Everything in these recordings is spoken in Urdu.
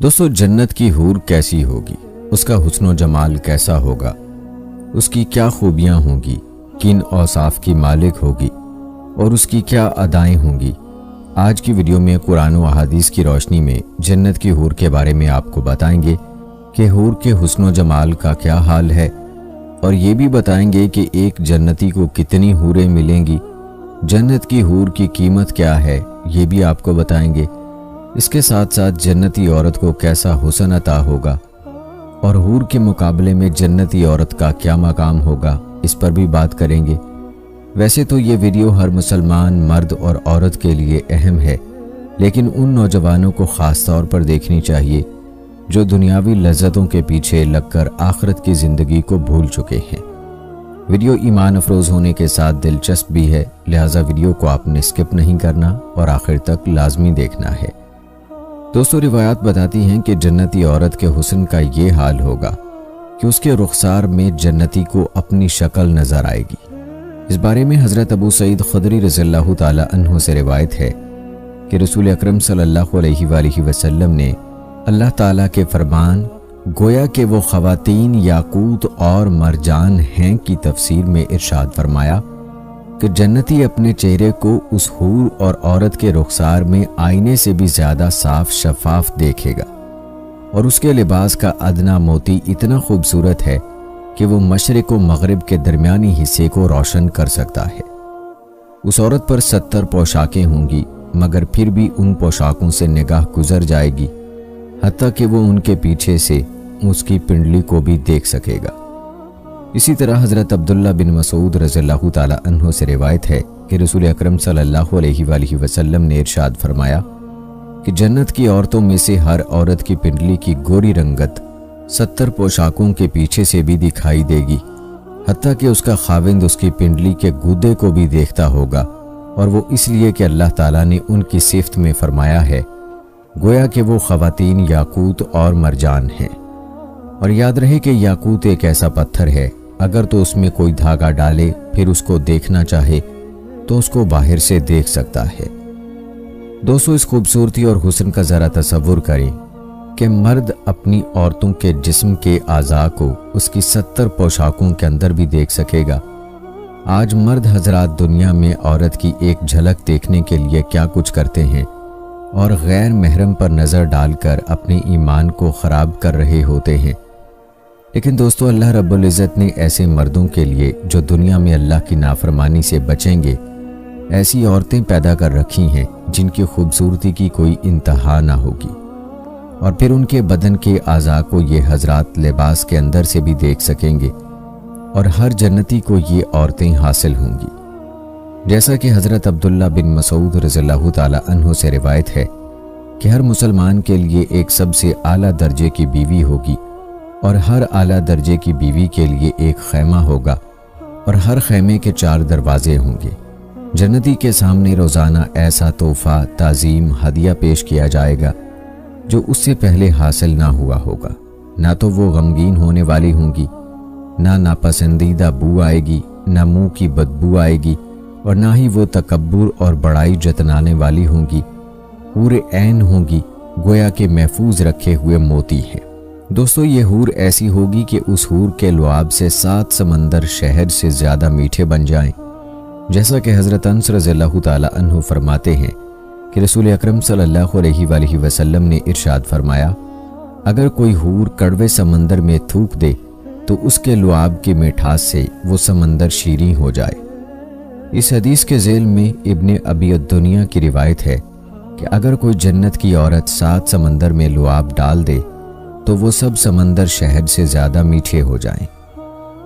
دوستو جنت کی حور کیسی ہوگی، اس کا حسن و جمال کیسا ہوگا، اس کی کیا خوبیاں ہوں گی، کن اوصاف کی مالک ہوگی اور اس کی کیا ادائیں ہوں گی۔ آج کی ویڈیو میں قرآن و احادیث کی روشنی میں جنت کی حور کے بارے میں آپ کو بتائیں گے کہ حور کے حسن و جمال کا کیا حال ہے، اور یہ بھی بتائیں گے کہ ایک جنتی کو کتنی حوریں ملیں گی، جنت کی حور کی قیمت کیا ہے یہ بھی آپ کو بتائیں گے۔ اس کے ساتھ ساتھ جنتی عورت کو کیسا حسن عطا ہوگا اور حور کے مقابلے میں جنتی عورت کا کیا مقام ہوگا، اس پر بھی بات کریں گے۔ ویسے تو یہ ویڈیو ہر مسلمان مرد اور عورت کے لیے اہم ہے، لیکن ان نوجوانوں کو خاص طور پر دیکھنی چاہیے جو دنیاوی لذتوں کے پیچھے لگ کر آخرت کی زندگی کو بھول چکے ہیں۔ ویڈیو ایمان افروز ہونے کے ساتھ دلچسپ بھی ہے، لہٰذا ویڈیو کو آپ نے سکپ نہیں کرنا اور آخر تک لازمی دیکھنا ہے۔ دوستو روایات بتاتی ہیں کہ جنتی عورت کے حسن کا یہ حال ہوگا کہ اس کے رخسار میں جنتی کو اپنی شکل نظر آئے گی۔ اس بارے میں حضرت ابو سعید خدری رضی اللہ تعالی عنہ سے روایت ہے کہ رسول اکرم صلی اللہ علیہ وآلہ وسلم نے اللہ تعالیٰ کے فرمان گویا کہ وہ خواتین یاقوت اور مرجان ہیں کی تفسیر میں ارشاد فرمایا کہ جنتی اپنے چہرے کو اس حور اور عورت کے رخسار میں آئینے سے بھی زیادہ صاف شفاف دیکھے گا، اور اس کے لباس کا ادنا موتی اتنا خوبصورت ہے کہ وہ مشرق و مغرب کے درمیانی حصے کو روشن کر سکتا ہے۔ اس عورت پر 70 پوشاکیں ہوں گی، مگر پھر بھی ان پوشاکوں سے نگاہ گزر جائے گی، حتیٰ کہ وہ ان کے پیچھے سے اس کی پنڈلی کو بھی دیکھ سکے گا۔ اسی طرح حضرت عبداللہ بن مسعود رضی اللہ تعالی عنہ سے روایت ہے کہ رسول اکرم صلی اللہ علیہ وآلہ وسلم نے ارشاد فرمایا کہ جنت کی عورتوں میں سے ہر عورت کی پنڈلی کی گوری رنگت 70 پوشاکوں کے پیچھے سے بھی دکھائی دے گی، حتیٰ کہ اس کا خاوند اس کی پنڈلی کے گودے کو بھی دیکھتا ہوگا، اور وہ اس لیے کہ اللہ تعالیٰ نے ان کی صفت میں فرمایا ہے گویا کہ وہ خواتین یاقوت اور مرجان ہیں۔ اور یاد رہے کہ یاقوت ایک ایسا پتھر ہے، اگر تو اس میں کوئی دھاگا ڈالے پھر اس کو دیکھنا چاہے تو اس کو باہر سے دیکھ سکتا ہے۔ دوستو اس خوبصورتی اور حسن کا ذرا تصور کریں کہ مرد اپنی عورتوں کے جسم کے اعضاء کو اس کی 70 پوشاکوں کے اندر بھی دیکھ سکے گا۔ آج مرد حضرات دنیا میں عورت کی ایک جھلک دیکھنے کے لیے کیا کچھ کرتے ہیں اور غیر محرم پر نظر ڈال کر اپنے ایمان کو خراب کر رہے ہوتے ہیں۔ لیکن دوستو اللہ رب العزت نے ایسے مردوں کے لیے جو دنیا میں اللہ کی نافرمانی سے بچیں گے ایسی عورتیں پیدا کر رکھی ہیں جن کی خوبصورتی کی کوئی انتہا نہ ہوگی، اور پھر ان کے بدن کے اعضاء کو یہ حضرات لباس کے اندر سے بھی دیکھ سکیں گے، اور ہر جنتی کو یہ عورتیں حاصل ہوں گی۔ جیسا کہ حضرت عبداللہ بن مسعود رضی اللہ تعالی عنہ سے روایت ہے کہ ہر مسلمان کے لیے ایک سب سے اعلیٰ درجے کی بیوی ہوگی، اور ہر اعلیٰ درجے کی بیوی کے لیے ایک خیمہ ہوگا، اور ہر خیمے کے 4 دروازے ہوں گے۔ جنتی کے سامنے روزانہ ایسا تحفہ، تعظیم، ہدیہ پیش کیا جائے گا جو اس سے پہلے حاصل نہ ہوا ہوگا۔ نہ تو وہ غمگین ہونے والی ہوں گی، نہ ناپسندیدہ بو آئے گی، نہ منہ کی بدبو آئے گی، اور نہ ہی وہ تکبر اور بڑائی جتلانے والی ہوں گی۔ حور عین ہوں گی، گویا کہ محفوظ رکھے ہوئے موتی ہیں۔ دوستو یہ حور ایسی ہوگی کہ اس حور کے لعاب سے 7 سمندر شہد سے زیادہ میٹھے بن جائیں۔ جیسا کہ حضرت انس رضی اللہ تعالی عنہ فرماتے ہیں کہ رسول اکرم صلی اللہ علیہ وآلہ وسلم نے ارشاد فرمایا اگر کوئی حور کڑوے سمندر میں تھوک دے تو اس کے لعاب کی مٹھاس سے وہ سمندر شیریں ہو جائے۔ اس حدیث کے ذیل میں ابن ابی الدنیا کی روایت ہے کہ اگر کوئی جنت کی عورت 7 سمندر میں لعاب ڈال دے تو وہ سب سمندر شہد سے زیادہ میٹھے ہو جائیں۔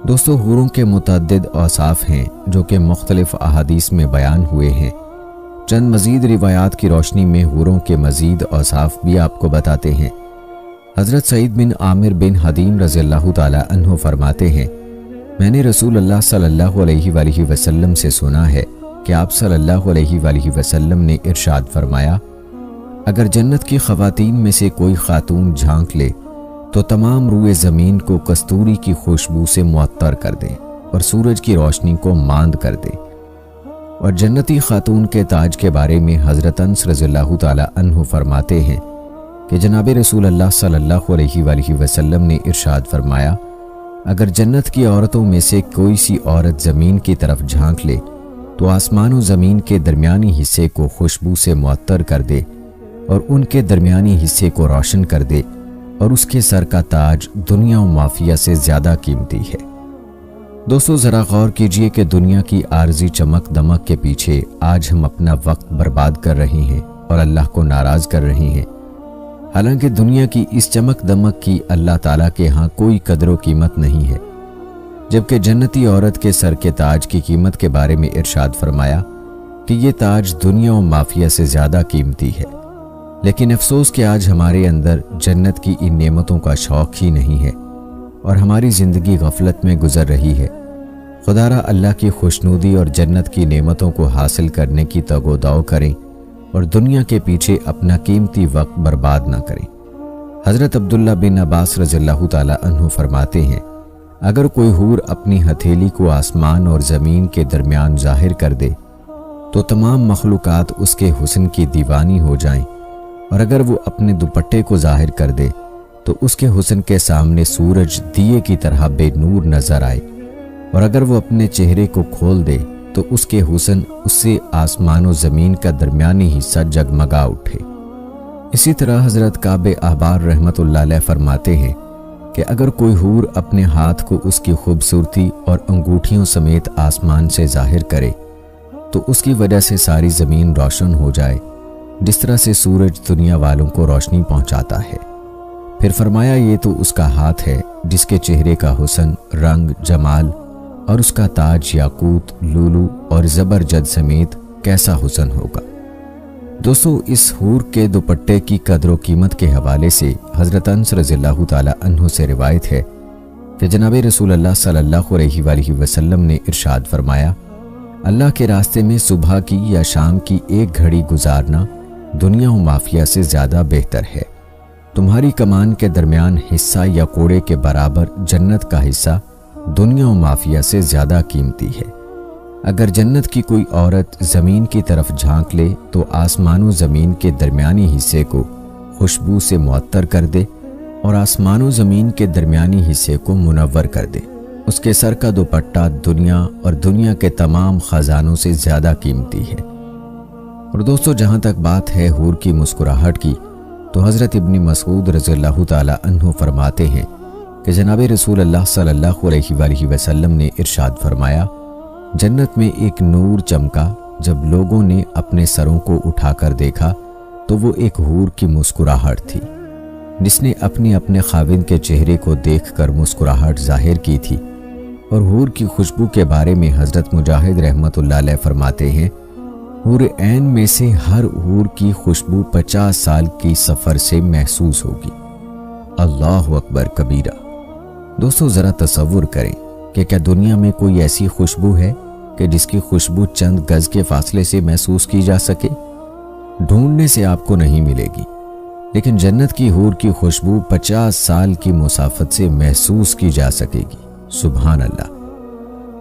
دوستو حوروں کے متعدد اوصاف ہیں جو کہ مختلف احادیث میں بیان ہوئے ہیں۔ چند مزید روایات کی روشنی میں حوروں کے مزید اوصاف بھی آپ کو بتاتے ہیں۔ حضرت سعید بن عامر بن حدیم رضی اللہ تعالی عنہ فرماتے ہیں میں نے رسول اللہ صلی اللہ علیہ وآلہ وسلم سے سنا ہے کہ آپ صلی اللہ علیہ وآلہ وسلم نے ارشاد فرمایا اگر جنت کی خواتین میں سے کوئی خاتون جھانک لے تو تمام روئے زمین کو کستوری کی خوشبو سے معطر کر دے اور سورج کی روشنی کو ماند کر دے۔ اور جنتی خاتون کے تاج کے بارے میں حضرت انس رضی اللہ تعالی عنہ فرماتے ہیں کہ جناب رسول اللہ صلی اللہ علیہ وآلہ وسلم نے ارشاد فرمایا، اگر جنت کی عورتوں میں سے کوئی سی عورت زمین کی طرف جھانک لے تو آسمان و زمین کے درمیانی حصے کو خوشبو سے معطر کر دے اور ان کے درمیانی حصے کو روشن کر دے، اور اس کے سر کا تاج دنیا و مافیہ سے زیادہ قیمتی ہے۔ دوستو ذرا غور کیجئے کہ دنیا کی عارضی چمک دمک کے پیچھے آج ہم اپنا وقت برباد کر رہے ہیں اور اللہ کو ناراض کر رہے ہیں، حالانکہ دنیا کی اس چمک دمک کی اللہ تعالیٰ کے ہاں کوئی قدر و قیمت نہیں ہے، جبکہ جنتی عورت کے سر کے تاج کی قیمت کے بارے میں ارشاد فرمایا کہ یہ تاج دنیا و مافیہ سے زیادہ قیمتی ہے۔ لیکن افسوس کہ آج ہمارے اندر جنت کی ان نعمتوں کا شوق ہی نہیں ہے اور ہماری زندگی غفلت میں گزر رہی ہے۔ خدا را اللہ کی خوشنودی اور جنت کی نعمتوں کو حاصل کرنے کی تگ و دو کریں اور دنیا کے پیچھے اپنا قیمتی وقت برباد نہ کریں۔ حضرت عبداللہ بن عباس رضی اللہ تعالی عنہ فرماتے ہیں، اگر کوئی حور اپنی ہتھیلی کو آسمان اور زمین کے درمیان ظاہر کر دے تو تمام مخلوقات اس کے حسن کی دیوانی ہو جائیں، اور اگر وہ اپنے دوپٹے کو ظاہر کر دے تو اس کے حسن کے سامنے سورج دیے کی طرح بے نور نظر آئے، اور اگر وہ اپنے چہرے کو کھول دے تو اس کے حسن اس سے آسمان و زمین کا درمیانی حصہ جگمگا اٹھے۔ اسی طرح حضرت کعب احبار رحمۃ اللہ علیہ فرماتے ہیں کہ اگر کوئی حور اپنے ہاتھ کو اس کی خوبصورتی اور انگوٹھیوں سمیت آسمان سے ظاہر کرے تو اس کی وجہ سے ساری زمین روشن ہو جائے، جس طرح سے سورج دنیا والوں کو روشنی پہنچاتا ہے۔ پھر فرمایا یہ تو اس کا ہاتھ ہے جس کے چہرے کا حسن، رنگ، جمال اور اس کا تاج یاقوت، لولو اور زبرجد سمیت کیسا حسن ہوگا۔ دوستو اس حور کے دوپٹے کی قدر و قیمت کے حوالے سے حضرت انس رضی اللہ تعالی عنہ سے روایت ہے کہ جناب رسول اللہ صلی اللہ علیہ وآلہ وسلم نے ارشاد فرمایا، اللہ کے راستے میں صبح کی یا شام کی ایک گھڑی گزارنا دنیا و مافیہ سے زیادہ بہتر ہے۔ تمہاری کمان کے درمیان حصہ یا کوڑے کے برابر جنت کا حصہ دنیا و مافیہ سے زیادہ قیمتی ہے۔ اگر جنت کی کوئی عورت زمین کی طرف جھانک لے تو آسمان و زمین کے درمیانی حصے کو خوشبو سے معطر کر دے اور آسمان و زمین کے درمیانی حصے کو منور کر دے، اس کے سر کا دوپٹہ دنیا اور دنیا کے تمام خزانوں سے زیادہ قیمتی ہے۔ اور دوستو جہاں تک بات ہے حور کی مسکراہٹ کی، تو حضرت ابن مسعود رضی اللہ تعالی عنہ فرماتے ہیں کہ جناب رسول اللہ صلی اللہ علیہ وآلہ وسلم نے ارشاد فرمایا، جنت میں ایک نور چمکا، جب لوگوں نے اپنے سروں کو اٹھا کر دیکھا تو وہ ایک حور کی مسکراہٹ تھی، جس نے اپنے خاوند کے چہرے کو دیکھ کر مسکراہٹ ظاہر کی تھی۔ اور حور کی خوشبو کے بارے میں حضرت مجاہد رحمۃ اللہ علیہ فرماتے ہیں، حور عین میں سے ہر حور کی خوشبو 50 سال کی سفر سے محسوس ہوگی۔ اللہ اکبر کبیرہ۔ دوستو ذرا تصور کریں کہ کیا دنیا میں کوئی ایسی خوشبو ہے کہ جس کی خوشبو چند گز کے فاصلے سے محسوس کی جا سکے؟ ڈھونڈنے سے آپ کو نہیں ملے گی، لیکن جنت کی حور کی خوشبو 50 سال کی مسافت سے محسوس کی جا سکے گی۔ سبحان اللہ۔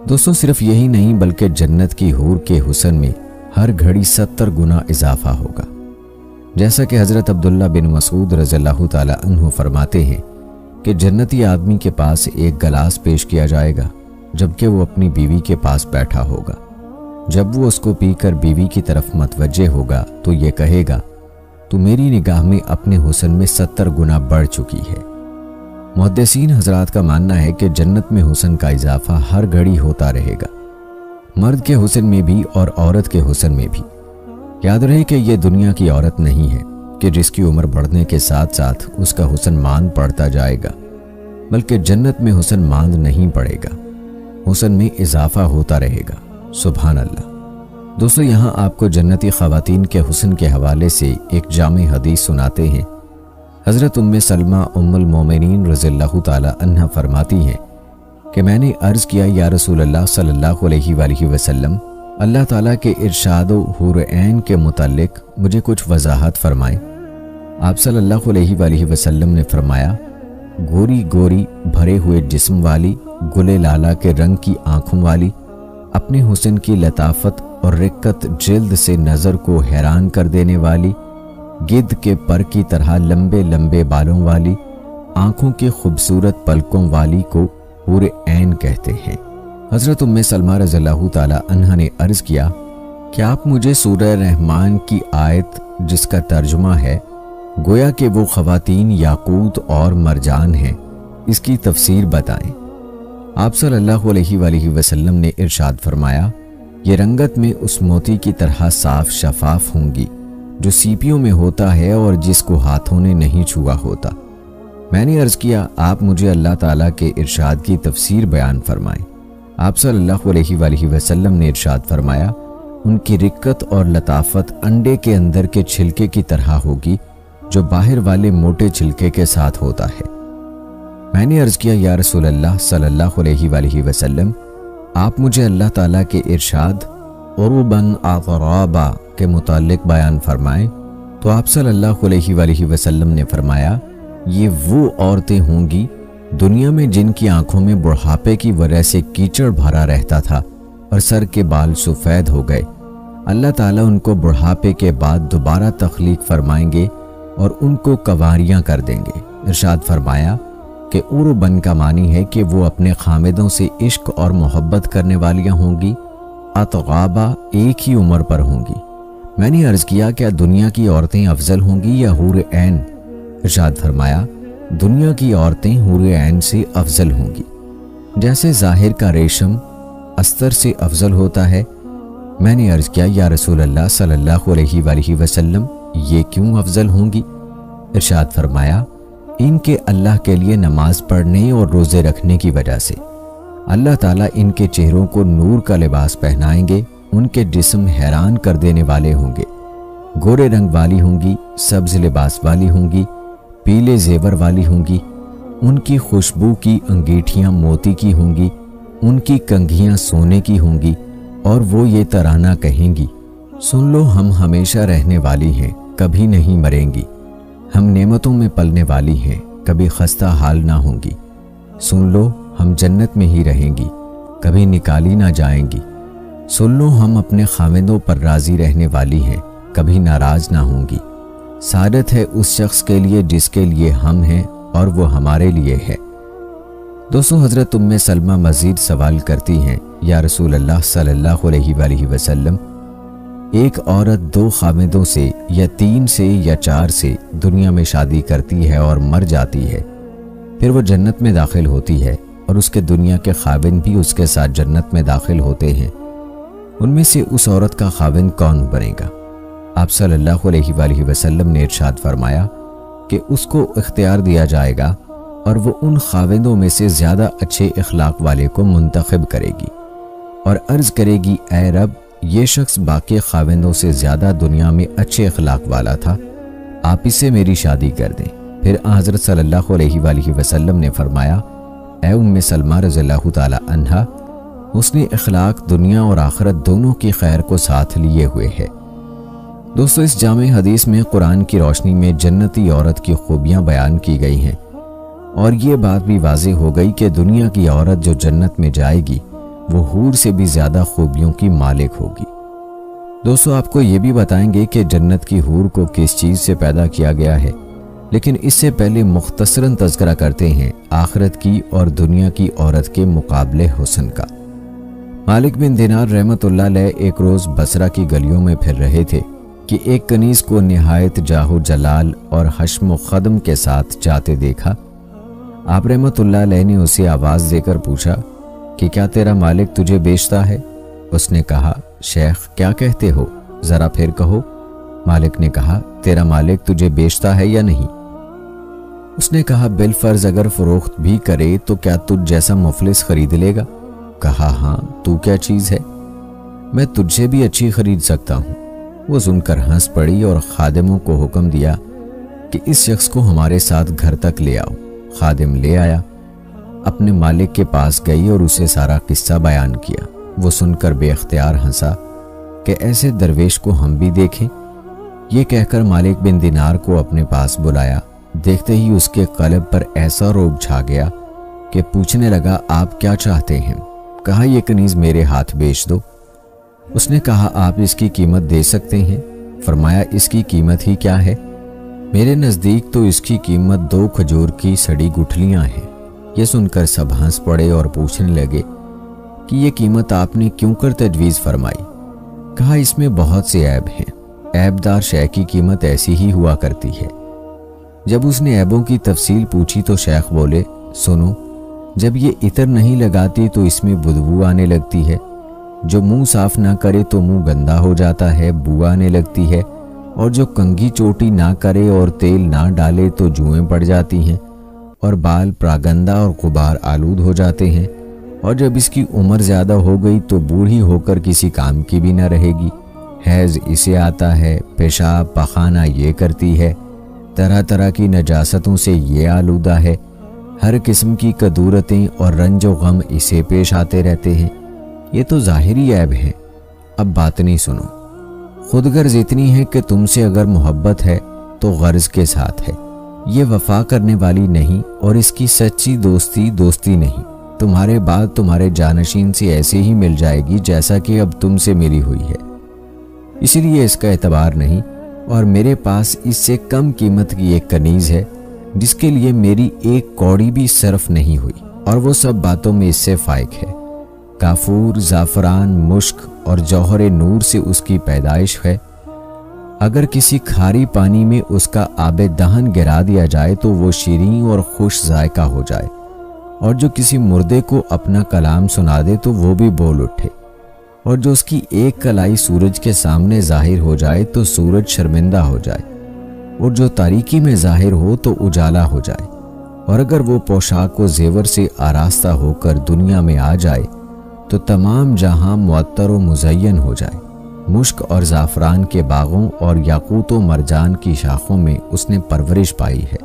دوستو صرف یہی نہیں بلکہ جنت کی حور کے حسن میں ہر گھڑی 70 گنا اضافہ ہوگا، جیسا کہ حضرت عبداللہ بن مسعود رضی اللہ تعالی عنہ فرماتے ہیں کہ جنتی آدمی کے پاس ایک گلاس پیش کیا جائے گا جبکہ وہ اپنی بیوی کے پاس بیٹھا ہوگا۔ جب وہ اس کو پی کر بیوی کی طرف متوجہ ہوگا تو یہ کہے گا، تو میری نگاہ میں اپنے حسن میں 70 گنا بڑھ چکی ہے۔ محدثین حضرات کا ماننا ہے کہ جنت میں حسن کا اضافہ ہر گھڑی ہوتا رہے گا، مرد کے حسن میں بھی اور عورت کے حسن میں بھی۔ یاد رہے کہ یہ دنیا کی عورت نہیں ہے کہ جس کی عمر بڑھنے کے ساتھ ساتھ اس کا حسن ماند پڑتا جائے گا، بلکہ جنت میں حسن ماند نہیں پڑے گا، حسن میں اضافہ ہوتا رہے گا۔ سبحان اللہ۔ دوستو یہاں آپ کو جنتی خواتین کے حسن کے حوالے سے ایک جامع حدیث سناتے ہیں۔ حضرت ام سلمہ ام المومنین رضی اللہ تعالی عنہ فرماتی ہیں کہ میں نے عرض کیا، یا رسول اللہ صلی اللہ علیہ وآلہ وسلم، اللہ تعالیٰ کے ارشاد و حور عین کے متعلق مجھے کچھ وضاحت فرمائیں۔ آپ صلی اللہ علیہ وآلہ وسلم نے فرمایا، گوری گوری بھرے ہوئے جسم والی، گلے لالا کے رنگ کی آنکھوں والی، اپنے حسن کی لطافت اور رقت جلد سے نظر کو حیران کر دینے والی، گدھ کے پر کی طرح لمبے لمبے بالوں والی، آنکھوں کے خوبصورت پلکوں والی کو حور عین کہتے ہیں۔ حضرت ام سلمہ رضی اللہ تعالی عنہا نے عرض کیا کہ آپ مجھے سورہ رحمان کی آیت جس کا ترجمہ ہے گویا کہ وہ خواتین یاقوت اور مرجان ہیں، اس کی تفسیر بتائیں۔ آپ صلی اللہ علیہ وآلہ وسلم نے ارشاد فرمایا، یہ رنگت میں اس موتی کی طرح صاف شفاف ہوں گی جو سیپیوں میں ہوتا ہے اور جس کو ہاتھوں نے نہیں چھوا ہوتا۔ میں نے عرض کیا آپ مجھے اللہ تعالیٰ کے ارشاد کی تفسیر بیان فرمائیں۔ آپ صلی اللہ علیہ وآلہ وسلم نے ارشاد فرمایا، ان کی رقت اور لطافت انڈے کے اندر کے چھلکے کی طرح ہوگی جو باہر والے موٹے چھلکے کے ساتھ ہوتا ہے۔ میں نے عرض کیا یا رسول اللہ صلی اللہ علیہ وآلہ وسلم، آپ مجھے اللہ تعالیٰ کے ارشاد عرباً اطرابا کے متعلق بیان فرمائیں۔ تو آپ صلی اللہ علیہ وآلہ وسلم نے فرمایا، یہ وہ عورتیں ہوں گی دنیا میں جن کی آنکھوں میں بڑھاپے کی وجہ سے کیچڑ بھرا رہتا تھا اور سر کے بال سفید ہو گئے۔ اللہ تعالیٰ ان کو بڑھاپے کے بعد دوبارہ تخلیق فرمائیں گے اور ان کو کنواریاں کر دیں گے۔ ارشاد فرمایا کہ عرباً کا معنی ہے کہ وہ اپنے خامدوں سے عشق اور محبت کرنے والیاں ہوں گی، اطغابا ایک ہی عمر پر ہوں گی۔ میں نے عرض کیا کیا دنیا کی عورتیں افضل ہوں گی یا حور عین؟ ارشاد فرمایا دنیا کی عورتیں حور عین سے افضل ہوں گی، جیسے ظاہر کا ریشم استر سے افضل ہوتا ہے۔ میں نے عرض کیا یا رسول اللہ صلی اللہ علیہ وآلہ وسلم، یہ کیوں افضل ہوں گی؟ ارشاد فرمایا ان کے اللہ کے لیے نماز پڑھنے اور روزے رکھنے کی وجہ سے اللہ تعالیٰ ان کے چہروں کو نور کا لباس پہنائیں گے، ان کے جسم حیران کر دینے والے ہوں گے، گورے رنگ والی ہوں گی، سبز لباس والی ہوں گی، پیلے زیور والی ہوں گی، ان کی خوشبو کی انگیٹھیاں موتی کی ہوں گی، ان کی کنگھیاں سونے کی ہوں گی، اور وہ یہ ترانہ کہیں گی، سن لو ہم ہمیشہ رہنے والی ہیں، کبھی نہیں مریں گی، ہم نعمتوں میں پلنے والی ہیں، کبھی خستہ حال نہ ہوں گی، سن لو ہم جنت میں ہی رہیں گی، کبھی نکالی نہ جائیں گی، سن لو ہم اپنے خاوندوں پر راضی رہنے والی ہیں، کبھی ناراض نہ ہوں گی، سعادت ہے اس شخص کے لیے جس کے لیے ہم ہیں اور وہ ہمارے لیے ہے۔ دوستو حضرت ام سلمہ مزید سوال کرتی ہیں، یا رسول اللہ صلی اللہ علیہ وآلہ وسلم، ایک عورت 2 خاوندوں سے یا 3 سے یا 4 سے دنیا میں شادی کرتی ہے اور مر جاتی ہے، پھر وہ جنت میں داخل ہوتی ہے اور اس کے دنیا کے خاوند بھی اس کے ساتھ جنت میں داخل ہوتے ہیں، ان میں سے اس عورت کا خاوند کون بنے گا؟ آپ صلی اللہ علیہ وآلہ وسلم نے ارشاد فرمایا کہ اس کو اختیار دیا جائے گا اور وہ ان خاوندوں میں سے زیادہ اچھے اخلاق والے کو منتخب کرے گی اور عرض کرے گی، اے رب، یہ شخص باقی خاوندوں سے زیادہ دنیا میں اچھے اخلاق والا تھا، آپ اس سے میری شادی کر دیں۔ پھر حضرت صلی اللہ علیہ وآلہ وسلم نے فرمایا، اے ام سلمہ رضی اللہ تعالی عنہا، حسن اخلاق دنیا اور آخرت دونوں کی خیر کو ساتھ لیے ہوئے ہے۔ دوستو اس جامع حدیث میں قرآن کی روشنی میں جنتی عورت کی خوبیاں بیان کی گئی ہیں، اور یہ بات بھی واضح ہو گئی کہ دنیا کی عورت جو جنت میں جائے گی وہ حور سے بھی زیادہ خوبیوں کی مالک ہوگی۔ دوستو آپ کو یہ بھی بتائیں گے کہ جنت کی حور کو کس چیز سے پیدا کیا گیا ہے، لیکن اس سے پہلے مختصراً تذکرہ کرتے ہیں آخرت کی اور دنیا کی عورت کے مقابلے حسن کا۔ مالک بن دینار رحمت اللہ علیہ ایک روز بصرہ کی گلیوں میں پھر رہے تھے کہ ایک کنیز کو نہایت جاہ و جلال اور حشم و خدم کے ساتھ جاتے دیکھا۔ آپ رحمت اللہ علیہ نے اسے آواز دے کر پوچھا کہ کیا تیرا مالک تجھے بیچتا ہے؟ اس نے کہا، شیخ کیا کہتے ہو، ذرا پھر کہو۔ مالک نے کہا، تیرا مالک تجھے بیچتا ہے یا نہیں؟ اس نے کہا، بالفرض اگر فروخت بھی کرے تو کیا تجھ جیسا مفلس خرید لے گا؟ کہا، ہاں، تو کیا چیز ہے، میں تجھ سے بھی اچھی خرید سکتا ہوں۔ وہ سن کر ہنس پڑی اور خادموں کو حکم دیا کہ اس شخص کو ہمارے ساتھ گھر تک لے آؤ۔ خادم لے آیا، اپنے مالک کے پاس گئی اور اسے سارا قصہ بیان کیا۔ وہ سن کر بے اختیار ہنسا کہ ایسے درویش کو ہم بھی دیکھیں۔ یہ کہہ کر مالک بن دینار کو اپنے پاس بلایا۔ دیکھتے ہی اس کے قلب پر ایسا روب چھا گیا کہ پوچھنے لگا، آپ کیا چاہتے ہیں؟ کہا، یہ کنیز میرے ہاتھ بیچ دو۔ اس نے کہا، آپ اس کی قیمت دے سکتے ہیں؟ فرمایا اس کی قیمت ہی کیا ہے؟ میرے نزدیک تو اس کی قیمت 2 کھجور کی سڑی گٹھلیاں ہیں۔ یہ سن کر سب ہنس پڑے اور پوچھنے لگے کہ یہ قیمت آپ نے کیوں کر تجویز فرمائی؟ کہا اس میں بہت سے عیب ہیں، عیب دار شے کی قیمت ایسی ہی ہوا کرتی ہے۔ جب اس نے عیبوں کی تفصیل پوچھی تو شیخ بولے سنو، جب یہ عطر نہیں لگاتی تو اس میں بدبو آنے لگتی ہے، جو منہ صاف نہ کرے تو منہ گندا ہو جاتا ہے، بو آنے لگتی ہے، اور جو کنگھی چوٹی نہ کرے اور تیل نہ ڈالے تو جوئیں پڑ جاتی ہیں، اور بال پراگندہ اور غبار آلود ہو جاتے ہیں، اور جب اس کی عمر زیادہ ہو گئی تو بوڑھی ہو کر کسی کام کی بھی نہ رہے گی، حیض اسے آتا ہے، پیشاب پخانہ یہ کرتی ہے، طرح طرح کی نجاستوں سے یہ آلودہ ہے، ہر قسم کی کدورتیں اور رنج و غم اسے پیش آتے رہتے ہیں۔ یہ تو ظاہری عیب ہے، اب باطنی سنو۔ خود غرض اتنی ہے کہ تم سے اگر محبت ہے تو غرض کے ساتھ ہے، یہ وفا کرنے والی نہیں، اور اس کی سچی دوستی دوستی نہیں، تمہارے بعد تمہارے جانشین سے ایسے ہی مل جائے گی جیسا کہ اب تم سے ملی ہوئی ہے، اسی لیے اس کا اعتبار نہیں، اور میرے پاس اس سے کم قیمت کی ایک کنیز ہے جس کے لیے میری ایک کوڑی بھی صرف نہیں ہوئی، اور وہ سب باتوں میں اس سے فائق ہے۔ کافور، زعفران، مشک اور جوہر نور سے اس کی پیدائش ہے۔ اگر کسی کھاری پانی میں اس کا آب دہن گرا دیا جائے تو وہ شیریں اور خوش ذائقہ ہو جائے، اور جو کسی مردے کو اپنا کلام سنا دے تو وہ بھی بول اٹھے، اور جو اس کی ایک کلائی سورج کے سامنے ظاہر ہو جائے تو سورج شرمندہ ہو جائے، اور جو تاریکی میں ظاہر ہو تو اجالا ہو جائے، اور اگر وہ پوشاک و زیور سے آراستہ ہو کر دنیا میں آ جائے تو تمام جہاں معطر و مزین ہو جائے۔ مشک اور زعفران کے باغوں اور یاقوت و مرجان کی شاخوں میں اس نے پرورش پائی ہے،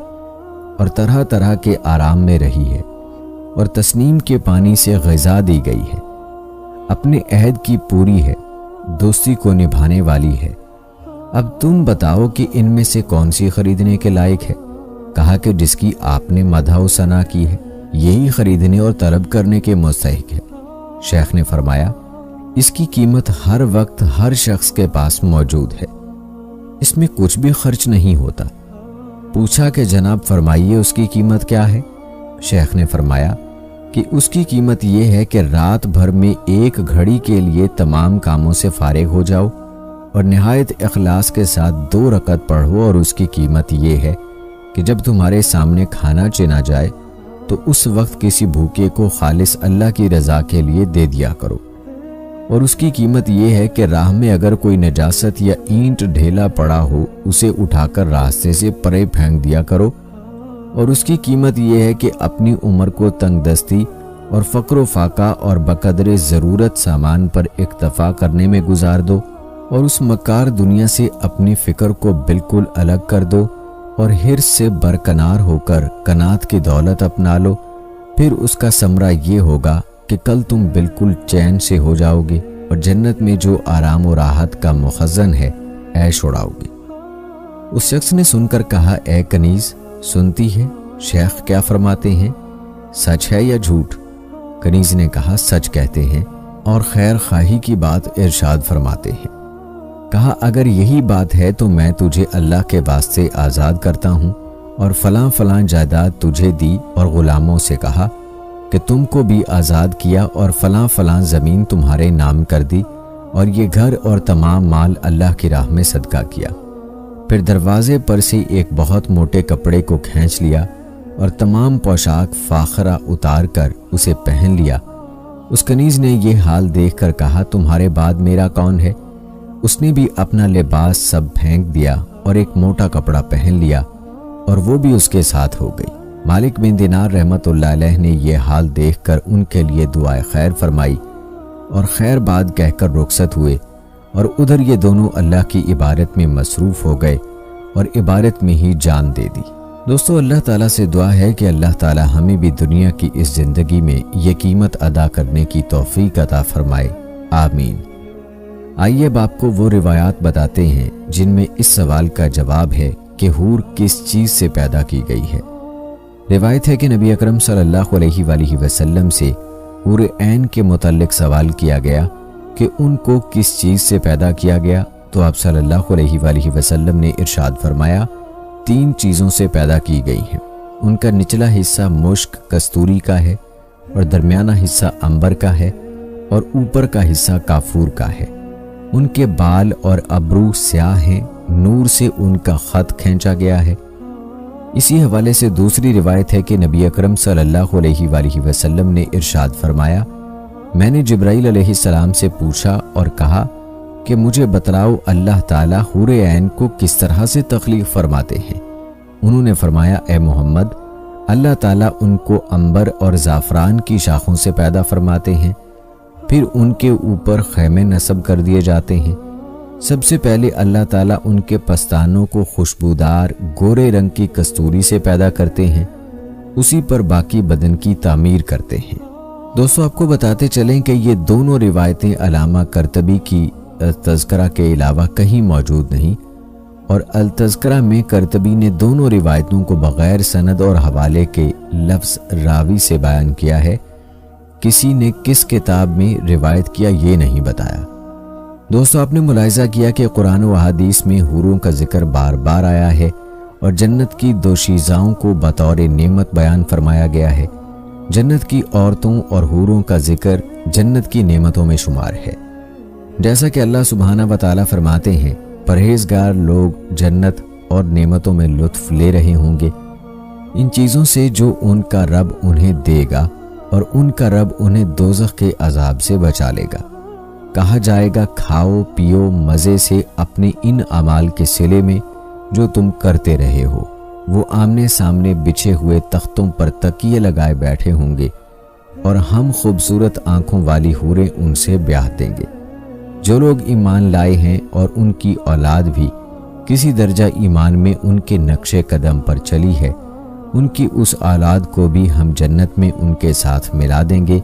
اور طرح طرح کے آرام میں رہی ہے، اور تسنیم کے پانی سے غذا دی گئی ہے، اپنے عہد کی پوری ہے، دوستی کو نبھانے والی ہے۔ اب تم بتاؤ کہ ان میں سے کون سی خریدنے کے لائق ہے؟ کہا کہ جس کی آپ نے مدح و ثنا کی ہے، یہی خریدنے اور طلب کرنے کے مستحق ہے۔ شیخ نے فرمایا اس کی قیمت ہر وقت ہر شخص کے پاس موجود ہے، اس میں کچھ بھی خرچ نہیں ہوتا۔ پوچھا کہ جناب فرمائیے اس کی قیمت کیا ہے؟ شیخ نے فرمایا کہ اس کی قیمت یہ ہے کہ رات بھر میں ایک گھڑی کے لیے تمام کاموں سے فارغ ہو جاؤ اور نہایت اخلاص کے ساتھ 2 رکعت پڑھو، اور اس کی قیمت یہ ہے کہ جب تمہارے سامنے کھانا چنا جائے تو اس وقت کسی بھوکے کو خالص اللہ کی رضا کے لیے دے دیا کرو، اور اس کی قیمت یہ ہے کہ راہ میں اگر کوئی نجاست یا اینٹ ڈھیلا پڑا ہو اسے اٹھا کر راستے سے پرے پھینک دیا کرو، اور اس کی قیمت یہ ہے کہ اپنی عمر کو تنگ دستی اور فقر و فاقہ اور بقدر ضرورت سامان پر اکتفا کرنے میں گزار دو، اور اس مکار دنیا سے اپنی فکر کو بالکل الگ کر دو، اور حرص سے برکنار ہو کر قناعت کی دولت اپنا لو۔ پھر اس کا ثمرہ یہ ہوگا کہ کل تم بالکل چین سے ہو جاؤ گے، اور جنت میں جو آرام و راحت کا مخزن ہے عیش اڑاؤ گے۔ اس شخص نے سن کر کہا اے کنیز، سنتی ہے شیخ کیا فرماتے ہیں، سچ ہے یا جھوٹ؟ کنیز نے کہا سچ کہتے ہیں، اور خیر خواہی کی بات ارشاد فرماتے ہیں۔ کہا اگر یہی بات ہے تو میں تجھے اللہ کے واسطے آزاد کرتا ہوں، اور فلاں فلاں جائیداد تجھے دی، اور غلاموں سے کہا کہ تم کو بھی آزاد کیا، اور فلاں فلاں زمین تمہارے نام کر دی، اور یہ گھر اور تمام مال اللہ کی راہ میں صدقہ کیا۔ پھر دروازے پر سے ایک بہت موٹے کپڑے کو کھینچ لیا، اور تمام پوشاک فاخرہ اتار کر اسے پہن لیا۔ اس کنیز نے یہ حال دیکھ کر کہا تمہارے بعد میرا کون ہے؟ اس نے بھی اپنا لباس سب پھینک دیا اور ایک موٹا کپڑا پہن لیا، اور وہ بھی اس کے ساتھ ہو گئی۔ مالک بن دینار رحمت اللہ علیہ نے یہ حال دیکھ کر ان کے لیے دعائے خیر فرمائی، اور خیر بات کہہ کر رخصت ہوئے، اور ادھر یہ دونوں اللہ کی عبادت میں مصروف ہو گئے اور عبادت میں ہی جان دے دی۔ دوستو، اللہ تعالیٰ سے دعا ہے کہ اللہ تعالیٰ ہمیں بھی دنیا کی اس زندگی میں یہ قیمت ادا کرنے کی توفیق عطا فرمائے، آمین۔ آئیے اب آپ کو وہ روایات بتاتے ہیں جن میں اس سوال کا جواب ہے کہ حور کس چیز سے پیدا کی گئی ہے۔ روایت ہے کہ نبی اکرم صلی اللہ علیہ وآلہ وسلم سے حور عین کے متعلق سوال کیا گیا کہ ان کو کس چیز سے پیدا کیا گیا، تو آپ صلی اللہ علیہ وآلہ وسلم نے ارشاد فرمایا 3 چیزوں سے پیدا کی گئی ہیں، ان کا نچلا حصہ مشک کستوری کا ہے اور درمیانہ حصہ عنبر کا ہے اور اوپر کا حصہ کافور کا ہے، ان کے بال اور ابرو سیاہ ہیں، نور سے ان کا خط کھینچا گیا ہے۔ اسی حوالے سے دوسری روایت ہے کہ نبی اکرم صلی اللہ علیہ وآلہ وسلم نے ارشاد فرمایا میں نے جبرائیل علیہ السلام سے پوچھا اور کہا کہ مجھے بتلاؤ اللہ تعالیٰ حور عین کو کس طرح سے تخلیق فرماتے ہیں؟ انہوں نے فرمایا اے محمد، اللہ تعالیٰ ان کو عنبر اور زعفران کی شاخوں سے پیدا فرماتے ہیں، پھر ان کے اوپر خیمے نصب کر دیے جاتے ہیں۔ سب سے پہلے اللہ تعالیٰ ان کے پستانوں کو خوشبودار گورے رنگ کی کستوری سے پیدا کرتے ہیں، اسی پر باقی بدن کی تعمیر کرتے ہیں۔ دوستو آپ کو بتاتے چلیں کہ یہ دونوں روایتیں علامہ قرطبی کی تذکرہ کے علاوہ کہیں موجود نہیں، اور التذکرہ میں قرطبی نے دونوں روایتوں کو بغیر سند اور حوالے کے لفظ راوی سے بیان کیا ہے، کسی نے کس کتاب میں روایت کیا یہ نہیں بتایا۔ دوستو آپ نے ملاحظہ کیا کہ قرآن و احادیث میں حوروں کا ذکر بار بار آیا ہے اور جنت کی دوشیزاؤں کو بطور نعمت بیان فرمایا گیا ہے۔ جنت کی عورتوں اور حوروں کا ذکر جنت کی نعمتوں میں شمار ہے، جیسا کہ اللہ سبحانہ و تعالیٰ فرماتے ہیں پرہیزگار لوگ جنت اور نعمتوں میں لطف لے رہے ہوں گے، ان چیزوں سے جو ان کا رب انہیں دے گا اور ان کا رب انہیں دوزخ کے عذاب سے بچا لے گا۔ کہا جائے گا کھاؤ پیو مزے سے اپنے ان اعمال کے صلے میں جو تم کرتے رہے ہو۔ وہ آمنے سامنے بچھے ہوئے تختوں پر تکیے لگائے بیٹھے ہوں گے اور ہم خوبصورت آنکھوں والی حوریں ان سے بیاہ دیں گے۔ جو لوگ ایمان لائے ہیں اور ان کی اولاد بھی کسی درجہ ایمان میں ان کے نقش قدم پر چلی ہے، ان کی اس اولاد کو بھی ہم جنت میں ان کے ساتھ ملا دیں گے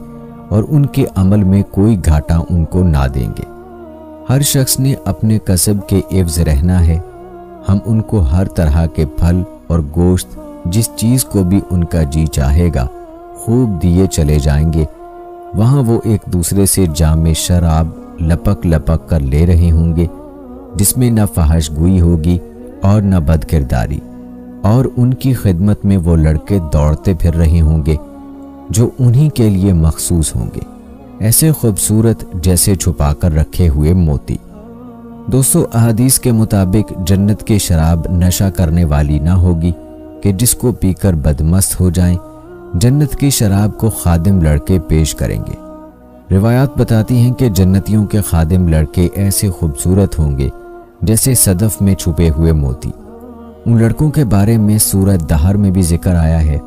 اور ان کے عمل میں کوئی گھاٹا ان کو نہ دیں گے۔ ہر شخص نے اپنے کسب کے عوض رہنا ہے، ہم ان کو ہر طرح کے پھل اور گوشت جس چیز کو بھی ان کا جی چاہے گا خوب دیے چلے جائیں گے۔ وہاں وہ ایک دوسرے سے جام شراب لپک لپک کر لے رہے ہوں گے، جس میں نہ فحش گوئی ہوگی اور نہ بد کرداری، اور ان کی خدمت میں وہ لڑکے دوڑتے پھر رہے ہوں گے جو انہی کے لیے مخصوص ہوں گے، ایسے خوبصورت جیسے چھپا کر رکھے ہوئے موتی۔ دوستو احادیث کے مطابق جنت کی شراب نشہ کرنے والی نہ ہوگی کہ جس کو پی کر بدمست ہو جائیں، جنت کی شراب کو خادم لڑکے پیش کریں گے۔ روایات بتاتی ہیں کہ جنتیوں کے خادم لڑکے ایسے خوبصورت ہوں گے جیسے صدف میں چھپے ہوئے موتی۔ ان لڑکوں کے بارے میں سورہ دہر میں بھی ذکر آیا ہے،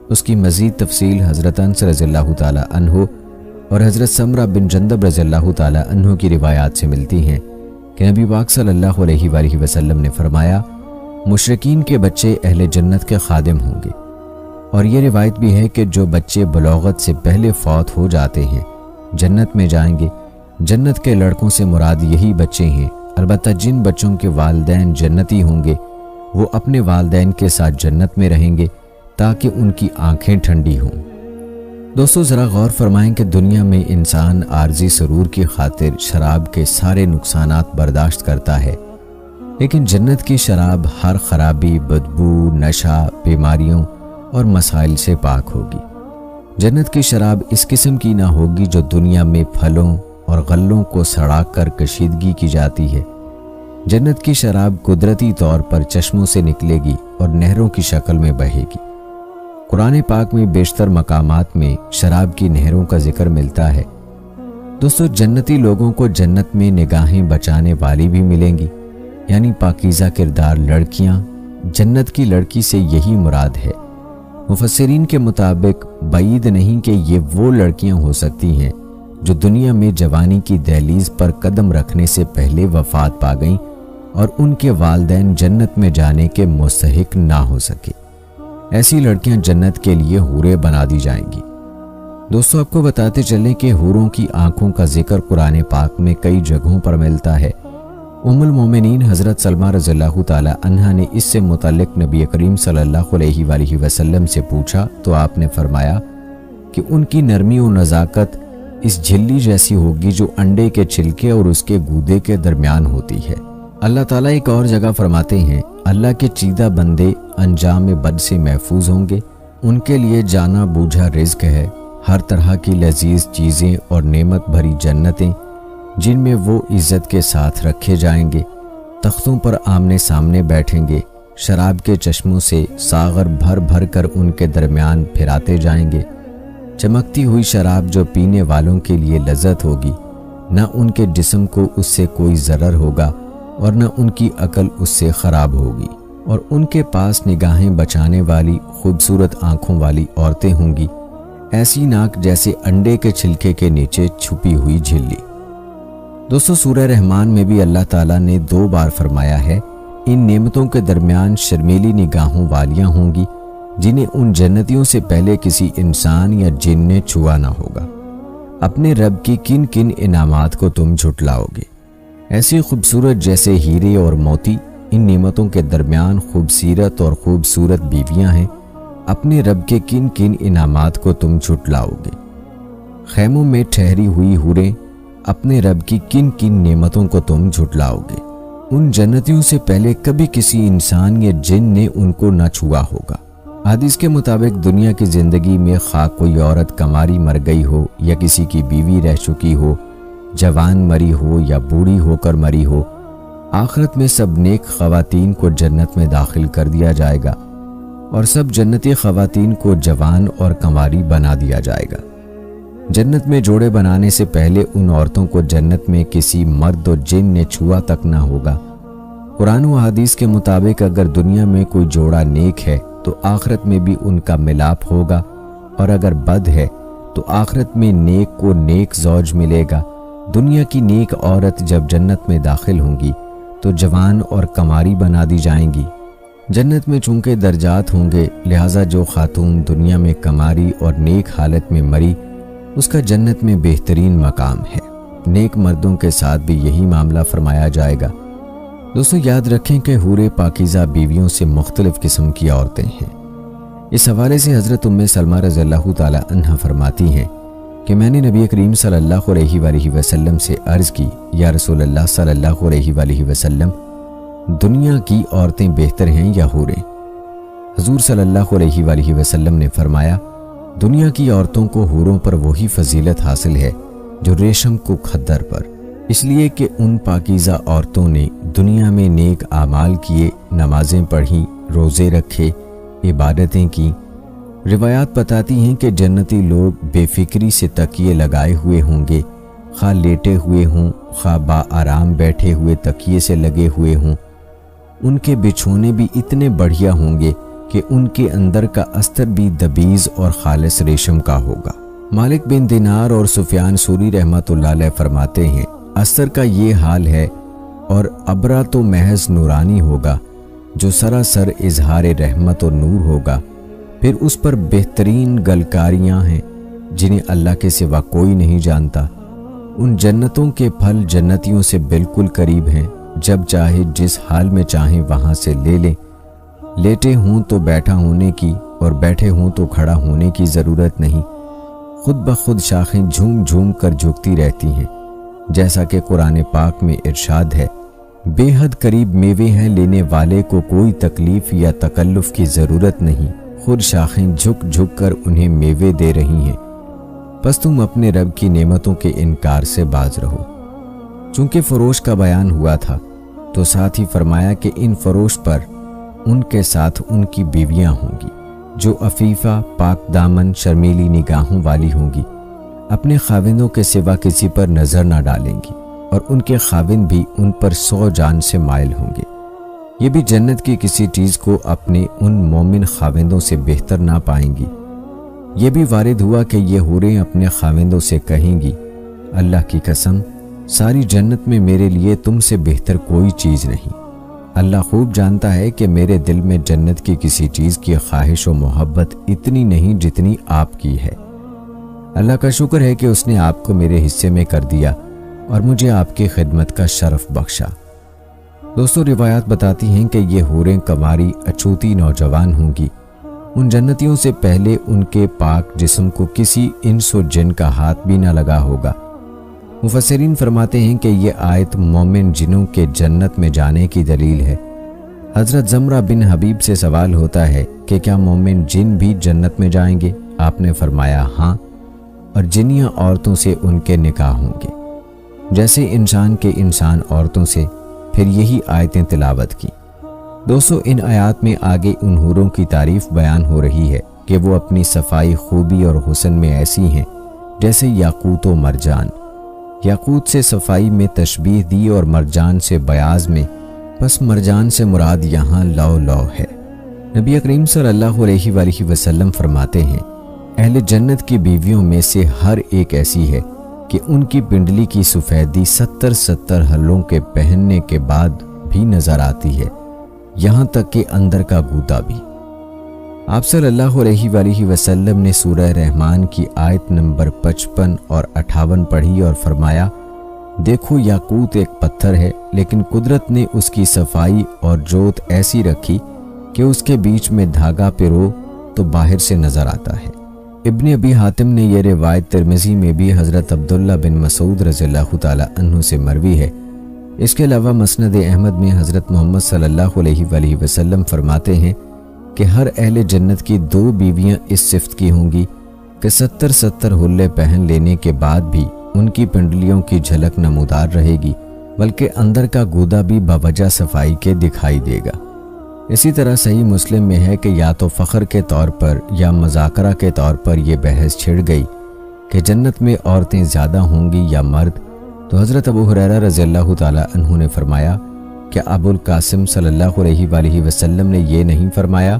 اس کی مزید تفصیل حضرت انس رضی اللہ تعالی عنہ اور حضرت سمرہ بن جندب رضی اللہ تعالی عنہ کی روایات سے ملتی ہیں کہ نبی پاک صلی اللہ علیہ وآلہ وسلم نے فرمایا مشرکین کے بچے اہل جنت کے خادم ہوں گے، اور یہ روایت بھی ہے کہ جو بچے بلوغت سے پہلے فوت ہو جاتے ہیں جنت میں جائیں گے۔ جنت کے لڑکوں سے مراد یہی بچے ہیں، البتہ جن بچوں کے والدین جنتی ہوں گے وہ اپنے والدین کے ساتھ جنت میں رہیں گے تاکہ ان کی آنکھیں ٹھنڈی ہوں۔ دوستو ذرا غور فرمائیں کہ دنیا میں انسان عارضی سرور کی خاطر شراب کے سارے نقصانات برداشت کرتا ہے، لیکن جنت کی شراب ہر خرابی، بدبو، نشہ، بیماریوں اور مسائل سے پاک ہوگی۔ جنت کی شراب اس قسم کی نہ ہوگی جو دنیا میں پھلوں اور غلوں کو سڑا کر کشیدگی کی جاتی ہے۔ جنت کی شراب قدرتی طور پر چشموں سے نکلے گی اور نہروں کی شکل میں بہے گی۔ قرآن پاک میں بیشتر مقامات میں شراب کی نہروں کا ذکر ملتا ہے۔ دوستو جنتی لوگوں کو جنت میں نگاہیں بچانے والی بھی ملیں گی، یعنی پاکیزہ کردار لڑکیاں۔ جنت کی لڑکی سے یہی مراد ہے۔ مفسرین کے مطابق بعید نہیں کہ یہ وہ لڑکیاں ہو سکتی ہیں جو دنیا میں جوانی کی دہلیز پر قدم رکھنے سے پہلے وفات پا گئیں اور ان کے والدین جنت میں جانے کے مستحق نہ ہو سکے۔ ایسی لڑکیاں جنت کے لیے حوریں بنا دی جائیں گی۔ دوستو آپ کو بتاتے چلیں کہ حوروں کی آنکھوں کا ذکر قرآن پاک میں کئی جگہوں پر ملتا ہے۔ ام المومنین حضرت سلمہ رضی اللہ تعالی عنہا نے اس سے متعلق نبی کریم صلی اللہ علیہ وآلہ وسلم سے پوچھا تو آپ نے فرمایا کہ ان کی نرمی و نزاکت اس جھلی جیسی ہوگی جو انڈے کے چھلکے اور اس کے گودے کے درمیان ہوتی ہے۔ اللہ تعالیٰ ایک اور جگہ فرماتے ہیں، اللہ کے چیدہ بندے انجام بد سے محفوظ ہوں گے، ان کے لیے جانا بوجھا رزق ہے، ہر طرح کی لذیذ چیزیں اور نعمت بھری جنتیں جن میں وہ عزت کے ساتھ رکھے جائیں گے، تختوں پر آمنے سامنے بیٹھیں گے، شراب کے چشموں سے ساغر بھر بھر کر ان کے درمیان پھراتے جائیں گے، چمکتی ہوئی شراب جو پینے والوں کے لیے لذت ہوگی، نہ ان کے جسم کو اس سے کوئی ضرر ہوگا اور نہ ان کی عقل اس سے خراب ہوگی، اور ان کے پاس نگاہیں بچانے والی خوبصورت آنکھوں والی عورتیں ہوں گی، ایسی ناک جیسے انڈے کے چھلکے کے نیچے چھپی ہوئی جھلی۔ دوستو، سورہ رحمان میں بھی اللہ تعالیٰ نے 2 بار فرمایا ہے، ان نعمتوں کے درمیان شرمیلی نگاہوں والیاں ہوں گی جنہیں ان جنتیوں سے پہلے کسی انسان یا جن نے چھوا نہ ہوگا۔ اپنے رب کی کن کن انعامات کو تم جھٹلاؤ گے؟ ایسی خوبصورت جیسے ہیرے اور موتی، ان نعمتوں کے درمیان خوبصورت اور خوبصورت بیویاں ہیں، اپنے رب کے کن کن انعامات کو تم جھٹلاؤ گے؟ خیموں میں ٹھہری ہوئی حوریں، اپنے رب کی کن کن نعمتوں کو تم جھٹلاؤ گے؟ ان جنتیوں سے پہلے کبھی کسی انسان یا جن نے ان کو نہ چھوا ہوگا۔ حدیث کے مطابق دنیا کی زندگی میں خواہ کوئی عورت کماری مر گئی ہو یا کسی کی بیوی رہ چکی ہو، جوان مری ہو یا بوڑھی ہو کر مری ہو، آخرت میں سب نیک خواتین کو جنت میں داخل کر دیا جائے گا اور سب جنتی خواتین کو جوان اور کنواری بنا دیا جائے گا۔ جنت میں جوڑے بنانے سے پہلے ان عورتوں کو جنت میں کسی مرد و جن نے چھوا تک نہ ہوگا۔ قرآن و حدیث کے مطابق اگر دنیا میں کوئی جوڑا نیک ہے تو آخرت میں بھی ان کا ملاپ ہوگا، اور اگر بد ہے تو آخرت میں نیک کو نیک زوج ملے گا۔ دنیا کی نیک عورت جب جنت میں داخل ہوں گی تو جوان اور کنواری بنا دی جائیں گی۔ جنت میں چونکہ درجات ہوں گے، لہٰذا جو خاتون دنیا میں کنواری اور نیک حالت میں مری، اس کا جنت میں بہترین مقام ہے۔ نیک مردوں کے ساتھ بھی یہی معاملہ فرمایا جائے گا۔ دوستو، یاد رکھیں کہ حوریں پاکیزہ بیویوں سے مختلف قسم کی عورتیں ہیں۔ اس حوالے سے حضرت ام سلمہ رضی اللہ تعالی عنہ فرماتی ہیں کہ میں نے نبی کریم صلی اللہ علیہ وآلہ وسلم سے عرض کی، یا رسول اللہ صلی اللہ علیہ وآلہ وسلم، دنیا کی عورتیں بہتر ہیں یا حوریں؟ حضور صلی اللہ علیہ وآلہ وسلم نے فرمایا، دنیا کی عورتوں کو حوروں پر وہی فضیلت حاصل ہے جو ریشم کو کھدر پر، اس لیے کہ ان پاکیزہ عورتوں نے دنیا میں نیک اعمال کیے، نمازیں پڑھیں، روزے رکھے، عبادتیں کی۔ روایات بتاتی ہیں کہ جنتی لوگ بے فکری سے تکیے لگائے ہوئے ہوں گے، خواہ لیٹے ہوئے ہوں، خواہ با آرام بیٹھے ہوئے تکیے سے لگے ہوئے ہوں۔ ان کے بچھونے بھی اتنے بڑھیا ہوں گے کہ ان کے اندر کا استر بھی دبیز اور خالص ریشم کا ہوگا۔ مالک بن دینار اور سفیان ثوری رحمۃ اللہ علیہ فرماتے ہیں، استر کا یہ حال ہے اور ابرا تو محض نورانی ہوگا جو سراسر اظہار رحمت اور نور ہوگا، پھر اس پر بہترین گلکاریاں ہیں جنہیں اللہ کے سوا کوئی نہیں جانتا۔ ان جنتوں کے پھل جنتیوں سے بالکل قریب ہیں، جب چاہے جس حال میں چاہیں وہاں سے لے لیں، لیٹے ہوں تو بیٹھا ہونے کی اور بیٹھے ہوں تو کھڑا ہونے کی ضرورت نہیں، خود بخود شاخیں جھوم جھوم کر جھکتی رہتی ہیں، جیسا کہ قرآن پاک میں ارشاد ہے، بے حد قریب میوے ہیں، لینے والے کو کوئی تکلیف یا تکلف کی ضرورت نہیں، خود شاخیں جھک جھک کر انہیں میوے دے رہی ہیں، بس تم اپنے رب کی نعمتوں کے انکار سے باز رہو۔ چونکہ فروش کا بیان ہوا تھا تو ساتھ ہی فرمایا کہ ان فروش پر ان کے ساتھ ان کی بیویاں ہوں گی جو عفیفہ، پاک دامن، شرمیلی نگاہوں والی ہوں گی، اپنے خاوندوں کے سوا کسی پر نظر نہ ڈالیں گی، اور ان کے خاوند بھی ان پر 100 جان سے مائل ہوں گے۔ یہ بھی جنت کی کسی چیز کو اپنے ان مومن خاوندوں سے بہتر نہ پائیں گی۔ یہ بھی وارد ہوا کہ یہ حوریں اپنے خاوندوں سے کہیں گی، اللہ کی قسم، ساری جنت میں میرے لیے تم سے بہتر کوئی چیز نہیں۔ اللہ خوب جانتا ہے کہ میرے دل میں جنت کی کسی چیز کی خواہش و محبت اتنی نہیں جتنی آپ کی ہے۔ اللہ کا شکر ہے کہ اس نے آپ کو میرے حصے میں کر دیا اور مجھے آپ کی خدمت کا شرف بخشا۔ دوستو، روایات بتاتی ہیں کہ یہ حوریں کنواری اچھوتی نوجوان ہوں گی۔ ان جنتیوں سے پہلے ان کے پاک جسم کو کسی انس و جن کا ہاتھ بھی نہ لگا ہوگا۔ مفسرین فرماتے ہیں کہ یہ آیت مومن جنوں کے جنت میں جانے کی دلیل ہے۔ حضرت زمرہ بن حبیب سے سوال ہوتا ہے کہ کیا مومن جن بھی جنت میں جائیں گے؟ آپ نے فرمایا ہاں، اور جنیاں عورتوں سے ان کے نکاح ہوں گے جیسے انسان کے انسان عورتوں سے۔ پھر یہی آیتیں تلاوت کی۔ دوستو، ان آیات میں آگے ان حوروں کی تعریف بیان ہو رہی ہے کہ وہ اپنی صفائی، خوبی اور حسن میں ایسی ہیں جیسے یاقوت و مرجان۔ یاقوت سے صفائی میں تشبیہ دی اور مرجان سے بیاض میں، پس مرجان سے مراد یہاں لو لو ہے۔ نبی کریم صلی اللہ علیہ وآلہ وسلم فرماتے ہیں، اہل جنت کی بیویوں میں سے ہر ایک ایسی ہے کہ ان کی پنڈلی کی سفیدی 70 ہلوں کے پہننے کے بعد بھی نظر آتی ہے، یہاں تک کہ اندر کا گودا بھی۔ آپ صلی اللہ علیہ وآلہ وسلم نے سورہ رحمان کی آیت نمبر 55 اور 58 پڑھی اور فرمایا، دیکھو یاقوت ایک پتھر ہے، لیکن قدرت نے اس کی صفائی اور جوت ایسی رکھی کہ اس کے بیچ میں دھاگا پرو تو باہر سے نظر آتا ہے۔ ابن ابی حاتم نے یہ روایت ترمذی میں بھی حضرت عبداللہ بن مسعود رضی اللہ تعالی عنہ سے مروی ہے۔ اس کے علاوہ مسند احمد میں حضرت محمد صلی اللہ علیہ وآلہ وسلم فرماتے ہیں کہ ہر اہل جنت کی 2 بیویاں اس صفت کی ہوں گی کہ 70 حلے پہن لینے کے بعد بھی ان کی پنڈلیوں کی جھلک نمودار رہے گی، بلکہ اندر کا گودا بھی باوجہ صفائی کے دکھائی دے گا۔ اسی طرح صحیح مسلم میں ہے کہ یا تو فخر کے طور پر یا مذاکرہ کے طور پر یہ بحث چھڑ گئی کہ جنت میں عورتیں زیادہ ہوں گی یا مرد، تو حضرت ابو ہریرہ رضی اللہ تعالی عنہ نے فرمایا کہ ابو القاسم صلی اللہ علیہ وآلہ وسلم نے یہ نہیں فرمایا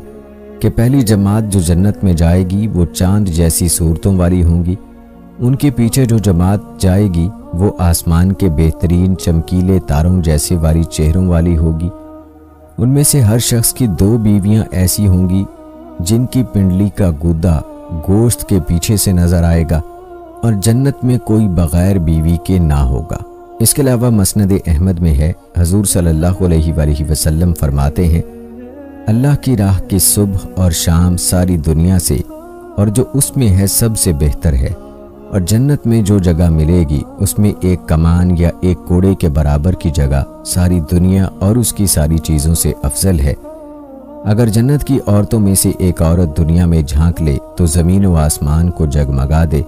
کہ پہلی جماعت جو جنت میں جائے گی وہ چاند جیسی صورتوں والی ہوں گی، ان کے پیچھے جو جماعت جائے گی وہ آسمان کے بہترین چمکیلے تاروں جیسے والی چہروں والی ہوگی، ان میں سے ہر شخص کی 2 بیویاں ایسی ہوں گی جن کی پنڈلی کا گودا گوشت کے پیچھے سے نظر آئے گا، اور جنت میں کوئی بغیر بیوی کے نہ ہوگا۔ اس کے علاوہ مسند احمد میں ہے، حضور صلی اللہ علیہ وآلہ وسلم فرماتے ہیں، اللہ کی راہ کی صبح اور شام ساری دنیا سے اور جو اس میں ہے سب سے بہتر ہے، اور جنت میں جو جگہ ملے گی اس میں ایک کمان یا ایک کوڑے کے برابر کی جگہ ساری دنیا اور اس کی ساری چیزوں سے افضل ہے۔ اگر جنت کی عورتوں میں سے ایک عورت دنیا میں جھانک لے تو زمین و آسمان کو جگمگا دے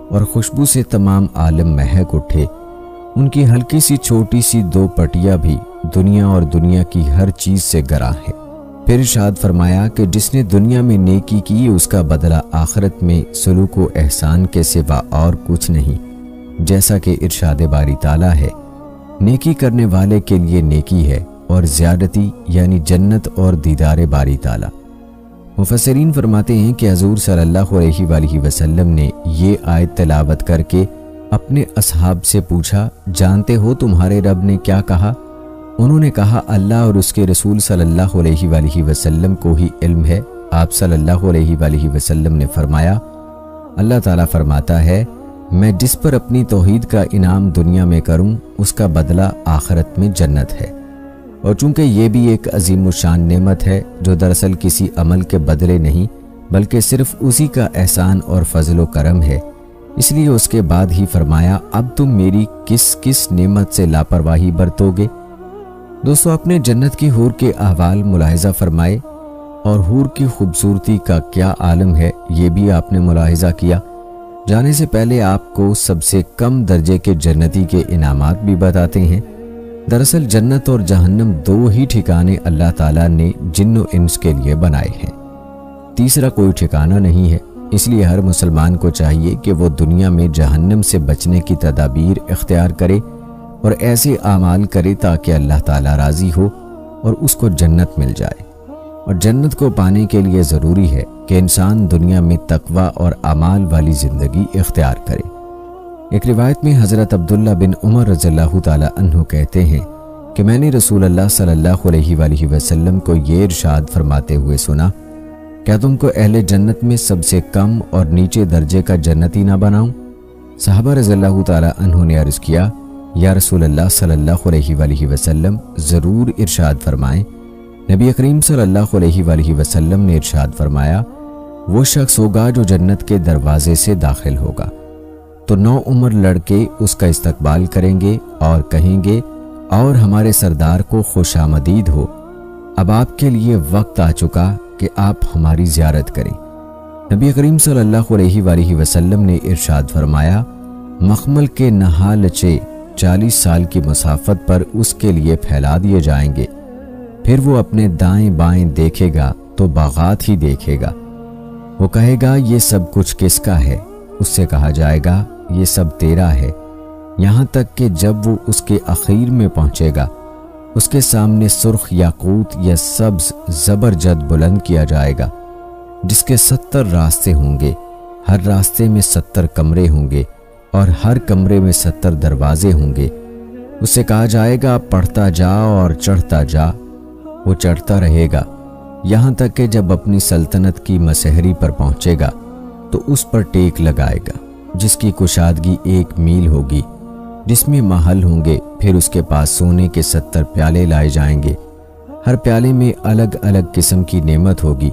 اور خوشبو سے تمام عالم مہک اٹھے۔ ان کی ہلکی سی چھوٹی سی 2 پٹیاں بھی دنیا اور دنیا کی ہر چیز سے گراں ہے۔ پھر ارشاد فرمایا کہ جس نے دنیا میں نیکی کی اس کا بدلہ آخرت میں سلوک و احسان کے سوا اور کچھ نہیں، جیسا کہ ارشاد باری تعالیٰ ہے، نیکی کرنے والے کے لیے نیکی ہے اور زیادتی یعنی جنت اور دیدار باری تعالیٰ۔ مفسرین فرماتے ہیں کہ حضور صلی اللہ علیہ وآلہ وسلم نے یہ آیت تلاوت کر کے اپنے اصحاب سے پوچھا، جانتے ہو تمہارے رب نے کیا کہا؟ انہوں نے کہا، اللہ اور اس کے رسول صلی اللہ علیہ وآلہ وسلم کو ہی علم ہے۔ آپ صلی اللہ علیہ وآلہ وسلم نے فرمایا، اللہ تعالیٰ فرماتا ہے، میں جس پر اپنی توحید کا انعام دنیا میں کروں اس کا بدلہ آخرت میں جنت ہے۔ اور چونکہ یہ بھی ایک عظیم الشان نعمت ہے جو دراصل کسی عمل کے بدلے نہیں بلکہ صرف اسی کا احسان اور فضل و کرم ہے، اس لیے اس کے بعد ہی فرمایا، اب تم میری کس کس نعمت سے لاپرواہی برتو گے؟ دوستو، اپنے جنت کی حور کے احوال ملاحظہ فرمائے، اور حور کی خوبصورتی کا کیا عالم ہے یہ بھی آپ نے ملاحظہ کیا۔ جانے سے پہلے آپ کو سب سے کم درجے کے جنتی کے انعامات بھی بتاتے ہیں۔ دراصل جنت اور جہنم 2 ہی ٹھکانے اللہ تعالیٰ نے جن و انس کے لیے بنائے ہیں، تیسرا کوئی ٹھکانہ نہیں ہے۔ اس لیے ہر مسلمان کو چاہیے کہ وہ دنیا میں جہنم سے بچنے کی تدابیر اختیار کرے اور ایسے اعمال کرے تاکہ اللہ تعالیٰ راضی ہو اور اس کو جنت مل جائے۔ اور جنت کو پانے کے لیے ضروری ہے کہ انسان دنیا میں تقوی اور اعمال والی زندگی اختیار کرے۔ ایک روایت میں حضرت عبداللہ بن عمر رضی اللہ تعالی عنہ کہتے ہیں کہ میں نے رسول اللہ صلی اللہ علیہ وآلہ وسلم کو یہ ارشاد فرماتے ہوئے سنا، کیا تم کو اہل جنت میں سب سے کم اور نیچے درجے کا جنتی نہ بناؤں؟ صحابہ رضی اللہ تعالی عنہ نے عرض کیا، یا رسول اللہ صلی اللہ علیہ وآلہ وسلم، ضرور ارشاد فرمائیں۔ نبی کریم صلی اللہ علیہ وآلہ وسلم نے ارشاد فرمایا، وہ شخص ہوگا جو جنت کے دروازے سے داخل ہوگا۔ تو 9 عمر لڑکے اس کا استقبال کریں گے اور کہیں گے، اور ہمارے سردار کو خوش آمدید ہو، اب آپ کے لیے وقت آ چکا کہ آپ ہماری زیارت کریں۔ نبی کریم صلی اللہ علیہ وآلہ وسلم نے ارشاد فرمایا، مخمل کے نہالچے 40 سال کی مسافت پر اس کے لیے پھیلا دیے جائیں گے، پھر وہ اپنے دائیں بائیں دیکھے گا تو باغات ہی دیکھے گا۔ وہ کہے گا، یہ سب کچھ کس کا ہے؟ اس سے کہا جائے گا، یہ سب تیرا ہے، یہاں تک کہ جب وہ اس کے اخیر میں پہنچے گا، اس کے سامنے سرخ یاقوت یا سبز زبرجد بلند کیا جائے گا، جس کے 70 راستے ہوں گے، ہر راستے میں 70 کمرے ہوں گے اور ہر کمرے میں 70 دروازے ہوں گے۔ اس سے کہا جائے گا، پڑھتا جا اور چڑھتا جا۔ وہ چڑھتا رہے گا یہاں تک کہ جب اپنی سلطنت کی مسحری پر پہنچے گا تو اس پر ٹیک لگائے گا، جس کی کشادگی 1 میل ہوگی، جس میں محل ہوں گے۔ پھر اس کے پاس سونے کے 70 پیالے لائے جائیں گے، ہر پیالے میں الگ الگ قسم کی نعمت ہوگی۔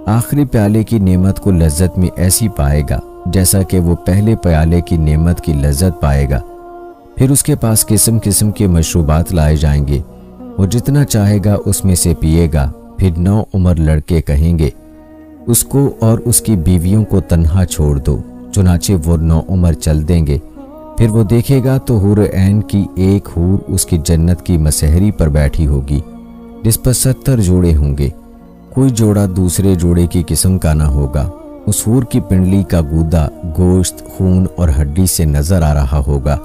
آخری پیالے کی نعمت کو لذت میں ایسی پائے گا جیسا کہ وہ پہلے پیالے کی نعمت کی لذت پائے گا۔ پھر اس کے پاس قسم قسم کے مشروبات لائے جائیں گے، وہ جتنا چاہے گا اس میں سے پیے گا۔ پھر 9 عمر لڑکے کہیں گے، اس کو اور اس کی بیویوں کو تنہا چھوڑ دو، چنانچہ وہ 9 عمر چل دیں گے۔ پھر وہ دیکھے گا تو حور عین کی ایک حور اس کی جنت کی مسحری پر بیٹھی ہوگی، جس پر 70 جوڑے ہوں گے، کوئی جوڑا دوسرے جوڑے کی قسم کا نہ ہوگا۔ اس حور کی پنڈلی کا گودا گوشت، خون اور ہڈی سے نظر آ رہا ہوگا،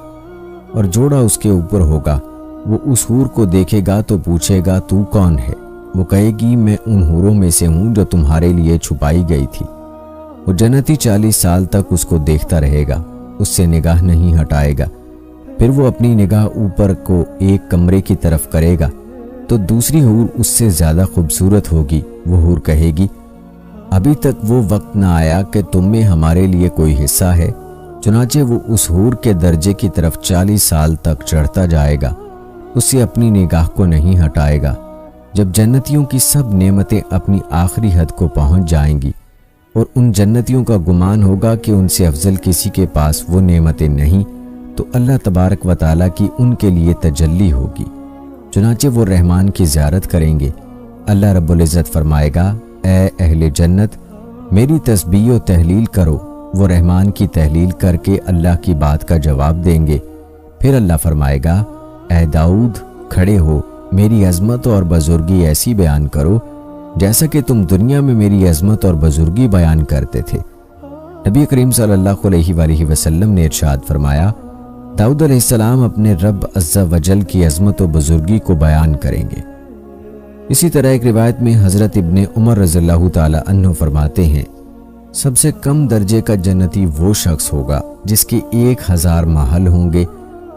اور جوڑا اس کے اوپر ہوگا۔ وہ اس حور کو دیکھے گا تو پوچھے گا، تو کون ہے؟ وہ کہے گی، میں ان حوروں میں سے ہوں جو تمہارے لیے چھپائی گئی تھی۔ وہ جنتی 40 سال تک اس کو دیکھتا رہے گا، اس سے نگاہ نہیں ہٹائے گا۔ پھر وہ اپنی نگاہ اوپر کو ایک کمرے کی طرف کرے گا تو دوسری حور اس سے زیادہ خوبصورت ہوگی۔ وہ حور کہے گی، ابھی تک وہ وقت نہ آیا کہ تم میں ہمارے لیے کوئی حصہ ہے۔ چنانچہ وہ اس حور کے درجے کی طرف 40 سال تک چڑھتا جائے گا، اس سے اپنی نگاہ کو نہیں ہٹائے گا۔ جب جنتیوں کی سب نعمتیں اپنی آخری حد کو پہنچ جائیں گی اور ان جنتیوں کا گمان ہوگا کہ ان سے افضل کسی کے پاس وہ نعمتیں نہیں، تو اللہ تبارک و تعالیٰ کی ان کے لیے تجلی ہوگی، چنانچہ وہ رحمان کی زیارت کریں گے۔ اللہ رب العزت فرمائے گا، اے اہل جنت، میری تسبیح و تحلیل کرو۔ وہ رحمان کی تحلیل کر کے اللہ کی بات کا جواب دیں گے۔ پھر اللہ فرمائے گا، اے داؤد، کھڑے ہو، میری عظمت اور بزرگی ایسی بیان کرو جیسا کہ تم دنیا میں میری عظمت اور بزرگی بیان کرتے تھے۔ نبی کریم صلی اللہ علیہ وآلہ وسلم نے ارشاد فرمایا، داؤد علیہ السلام اپنے رب عز و جل کی عظمت و بزرگی کو بیان کریں گے۔ اسی طرح ایک روایت میں حضرت ابن عمر رضی اللہ تعالی عنہ فرماتے ہیں، سب سے کم درجے کا جنتی وہ شخص ہوگا جس کے 1000 محل ہوں گے،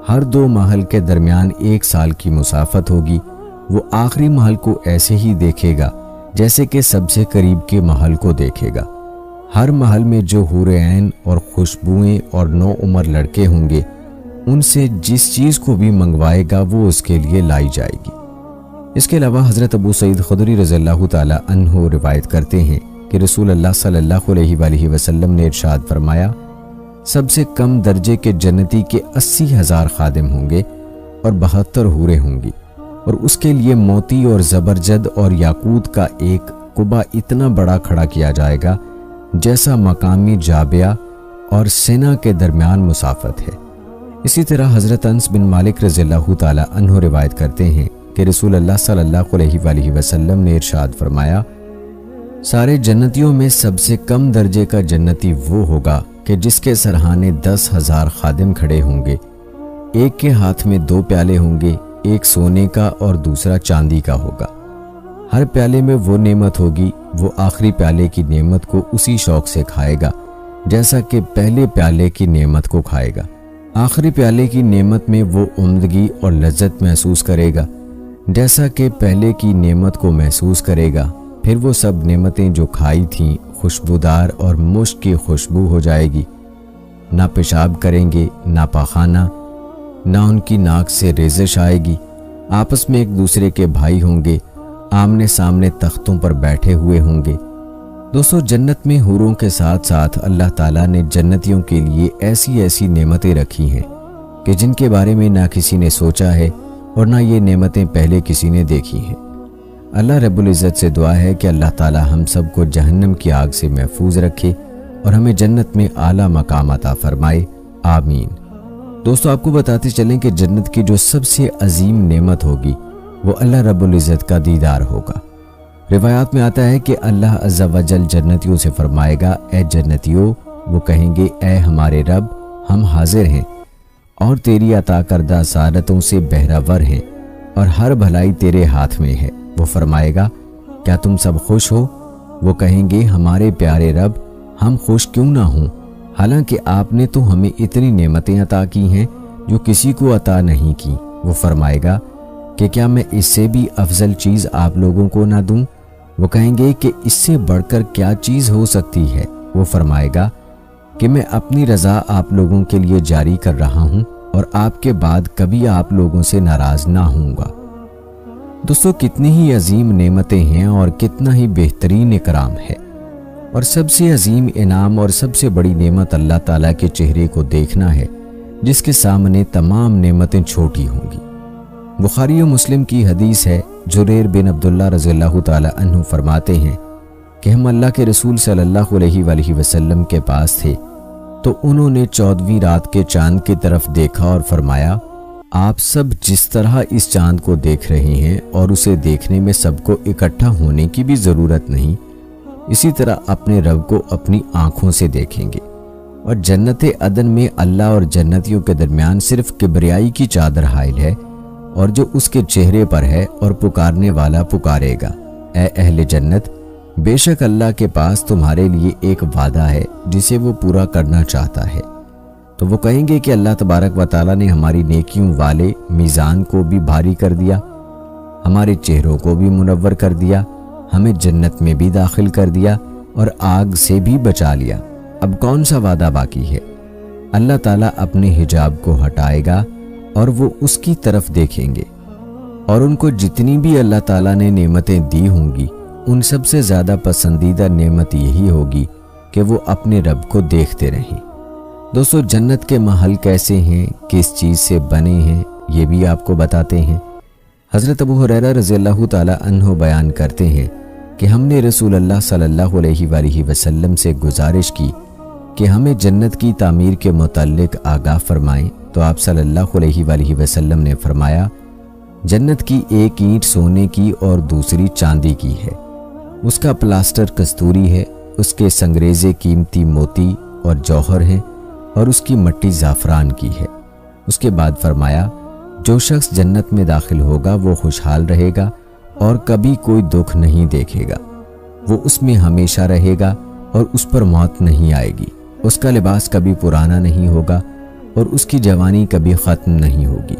ہر 2 محل کے درمیان 1 سال کی مسافت ہوگی۔ وہ آخری محل کو ایسے ہی دیکھے گا جیسے کہ سب سے قریب کے محل کو دیکھے گا۔ ہر محل میں جو حور عین اور خوشبوئیں اور 9 عمر لڑکے ہوں گے، ان سے جس چیز کو بھی منگوائے گا وہ اس کے لیے لائی جائے گی۔ اس کے علاوہ حضرت ابو سعید خدری رضی اللہ تعالی عنہ روایت کرتے ہیں کہ رسول اللہ صلی اللہ علیہ وآلہ وسلم نے ارشاد فرمایا، سب سے کم درجے کے جنتی کے 80,000 خادم ہوں گے اور 72 حوریں ہوں گی، اور اس کے لیے موتی اور زبرجد اور یاقوت کا ایک قبہ اتنا بڑا کھڑا کیا جائے گا جیسا مقامی جابیہ اور سینا کے درمیان مسافت ہے۔ اسی طرح حضرت انس بن مالک رضی اللہ تعالی عنہ روایت کرتے ہیں کہ رسول اللہ صلی اللہ علیہ وآلہ وسلم نے ارشاد فرمایا، سارے جنتیوں میں سب سے کم درجے کا جنتی وہ ہوگا کہ جس کے سرہانے 10,000 خادم کھڑے ہوں گے، ایک کے ہاتھ میں 2 پیالے ہوں گے، ایک سونے کا اور دوسرا چاندی کا ہوگا۔ ہر پیالے میں وہ نعمت ہوگی، وہ آخری پیالے کی نعمت کو اسی شوق سے کھائے گا جیسا کہ پہلے پیالے کی نعمت کو کھائے گا۔ آخری پیالے کی نعمت میں وہ عمدگی اور لذت محسوس کرے گا جیسا کہ پہلے کی نعمت کو محسوس کرے گا۔ پھر وہ سب نعمتیں جو کھائی تھیں خوشبودار اور مشک کی خوشبو ہو جائے گی، نہ پیشاب کریں گے نہ پاخانہ، نہ ان کی ناک سے ریزش آئے گی، آپس میں ایک دوسرے کے بھائی ہوں گے، آمنے سامنے تختوں پر بیٹھے ہوئے ہوں گے، دوستو جنت میں حوروں کے ساتھ ساتھ اللہ تعالیٰ نے جنتیوں کے لیے ایسی ایسی نعمتیں رکھی ہیں کہ جن کے بارے میں نہ کسی نے سوچا ہے اور نہ یہ نعمتیں پہلے کسی نے دیکھی ہیں۔ اللہ رب العزت سے دعا ہے کہ اللہ تعالیٰ ہم سب کو جہنم کی آگ سے محفوظ رکھے اور ہمیں جنت میں اعلیٰ مقام عطا فرمائے، آمین۔ دوستو آپ کو بتاتے چلیں کہ جنت کی جو سب سے عظیم نعمت ہوگی وہ اللہ رب العزت کا دیدار ہوگا۔ روایات میں آتا ہے کہ اللہ عز و جل جنتیوں سے فرمائے گا، اے جنتیوں، وہ کہیں گے اے ہمارے رب، ہم حاضر ہیں اور تیری عطا کردہ سعادتوں سے بہرہور ہیں اور ہر بھلائی تیرے ہاتھ میں ہے۔ وہ فرمائے گا، کیا تم سب خوش ہو؟ وہ کہیں گے، ہمارے پیارے رب، ہم خوش کیوں نہ ہوں، حالانکہ آپ نے تو ہمیں اتنی نعمتیں عطا کی ہیں جو کسی کو عطا نہیں کی۔ وہ فرمائے گا کہ کیا میں اس سے بھی افضل چیز آپ لوگوں کو نہ دوں؟ وہ کہیں گے کہ اس سے بڑھ کر کیا چیز ہو سکتی ہے؟ وہ فرمائے گا کہ میں اپنی رضا آپ لوگوں کے لیے جاری کر رہا ہوں اور آپ کے بعد کبھی آپ لوگوں سے ناراض نہ ہوں گا۔ دوستو کتنی ہی عظیم نعمتیں ہیں اور کتنا ہی بہترین اکرام ہے، اور سب سے عظیم انعام اور سب سے بڑی نعمت اللہ تعالیٰ کے چہرے کو دیکھنا ہے، جس کے سامنے تمام نعمتیں چھوٹی ہوں گی۔ بخاری و مسلم کی حدیث ہے، جریر بن عبداللہ رضی اللہ تعالی عنہ فرماتے ہیں کہ ہم اللہ کے رسول صلی اللہ علیہ وآلہ وسلم کے پاس تھے تو انہوں نے 14ویں رات کے چاند کی طرف دیکھا اور فرمایا، آپ سب جس طرح اس چاند کو دیکھ رہے ہیں اور اسے دیکھنے میں سب کو اکٹھا ہونے کی بھی ضرورت نہیں، اسی طرح اپنے رب کو اپنی آنکھوں سے دیکھیں گے، اور جنت عدن میں اللہ اور جنتیوں کے درمیان صرف کبریائی کی چادر حائل ہے، اور جو اس کے چہرے پر ہے، اور پکارنے والا پکارے گا، اے اہل جنت، بے شک اللہ کے پاس تمہارے لیے ایک وعدہ ہے جسے وہ پورا کرنا چاہتا ہے۔ تو وہ کہیں گے کہ اللہ تبارک و تعالیٰ نے ہماری نیکیوں والے میزان کو بھی بھاری کر دیا، ہمارے چہروں کو بھی منور کر دیا، ہمیں جنت میں بھی داخل کر دیا اور آگ سے بھی بچا لیا، اب کون سا وعدہ باقی ہے؟ اللہ تعالیٰ اپنے حجاب کو ہٹائے گا اور وہ اس کی طرف دیکھیں گے، اور ان کو جتنی بھی اللہ تعالیٰ نے نعمتیں دی ہوں گی ان سب سے زیادہ پسندیدہ نعمت یہی ہوگی کہ وہ اپنے رب کو دیکھتے رہیں۔ دوستو جنت کے محل کیسے ہیں، کس چیز سے بنے ہیں، یہ بھی آپ کو بتاتے ہیں۔ حضرت ابو ہریرہ رضی اللہ تعالی عنہ بیان کرتے ہیں کہ ہم نے رسول اللہ صلی اللہ علیہ وآلہ وسلم سے گزارش کی کہ ہمیں جنت کی تعمیر کے متعلق آگاہ فرمائیں، تو آپ صلی اللہ علیہ وآلہ وسلم نے فرمایا، جنت کی ایک اینٹ سونے کی اور دوسری چاندی کی ہے، اس کا پلاسٹر کستوری ہے، اس کے سنگریزے قیمتی موتی اور جوہر ہیں، اور اس کی مٹی زعفران کی ہے۔ اس کے بعد فرمایا، جو شخص جنت میں داخل ہوگا وہ خوشحال رہے گا اور کبھی کوئی دکھ نہیں دیکھے گا، وہ اس میں ہمیشہ رہے گا اور اس پر موت نہیں آئے گی، اس کا لباس کبھی پرانا نہیں ہوگا اور اس کی جوانی کبھی ختم نہیں ہوگی۔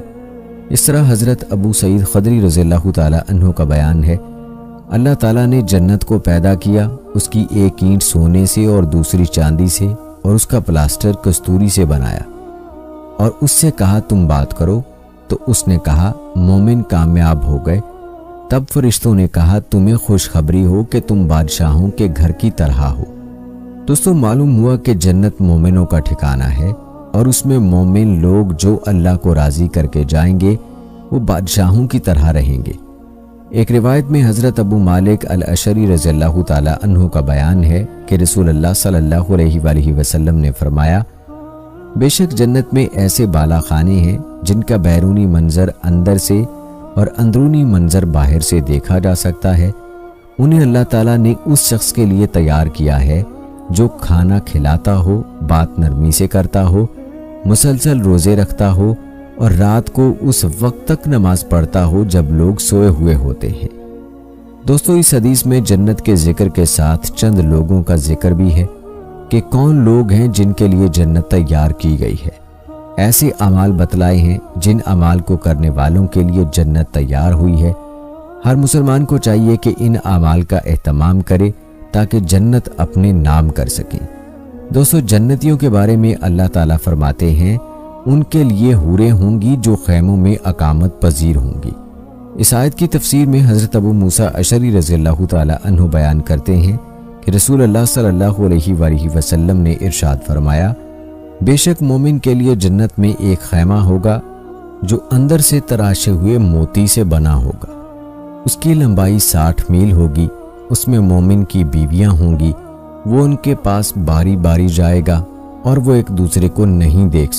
اس طرح حضرت ابو سعید خدری رضی اللہ تعالی عنہ کا بیان ہے، اللہ تعالیٰ نے جنت کو پیدا کیا، اس کی ایک اینٹ سونے سے اور دوسری چاندی سے اور اس کا پلاسٹر کستوری سے بنایا، اور اس سے کہا تم بات کرو، تو اس نے کہا مومن کامیاب ہو گئے۔ تب فرشتوں نے کہا تمہیں خوشخبری ہو کہ تم بادشاہوں کے گھر کی طرح ہو۔ دوستو معلوم ہوا کہ جنت مومنوں کا ٹھکانہ ہے، اور اس میں مومن لوگ جو اللہ کو راضی کر کے جائیں گے وہ بادشاہوں کی طرح رہیں گے۔ ایک روایت میں حضرت ابو مالک الاشعری رضی اللہ تعالی عنہ کا بیان ہے کہ رسول اللہ صلی اللہ علیہ وآلہ وسلم نے فرمایا، بے شک جنت میں ایسے بالا خانے ہیں جن کا بیرونی منظر اندر سے اور اندرونی منظر باہر سے دیکھا جا سکتا ہے، انہیں اللہ تعالیٰ نے اس شخص کے لیے تیار کیا ہے جو کھانا کھلاتا ہو، بات نرمی سے کرتا ہو، مسلسل روزے رکھتا ہو اور رات کو اس وقت تک نماز پڑھتا ہو جب لوگ سوئے ہوئے ہوتے ہیں۔ دوستو اس حدیث میں جنت کے ذکر کے ساتھ چند لوگوں کا ذکر بھی ہے کہ کون لوگ ہیں جن کے لیے جنت تیار کی گئی ہے۔ ایسے اعمال بتلائے ہیں جن اعمال کو کرنے والوں کے لیے جنت تیار ہوئی ہے۔ ہر مسلمان کو چاہیے کہ ان اعمال کا اہتمام کرے تاکہ جنت اپنے نام کر سکیں۔ دوستو جنتیوں کے بارے میں اللہ تعالیٰ فرماتے ہیں، ان کے لیے حوریں ہوں گی جو خیموں میں اقامت پذیر ہوں گی۔ اس آیت کی تفسیر میں حضرت ابو موسیٰ اشعری رضی اللہ تعالی عنہ بیان کرتے ہیں کہ رسول اللہ صلی اللہ علیہ وآلہ وسلم نے ارشاد فرمایا، بے شک مومن کے لیے جنت میں ایک خیمہ ہوگا جو اندر سے تراشے ہوئے موتی سے بنا ہوگا، اس کی لمبائی 60 میل ہوگی، اس میں مومن کی بیویاں ہوں گی، وہ ان کے پاس باری باری جائے گا اور وہ ایک دوسرے کو نہیں دیکھ سکتے۔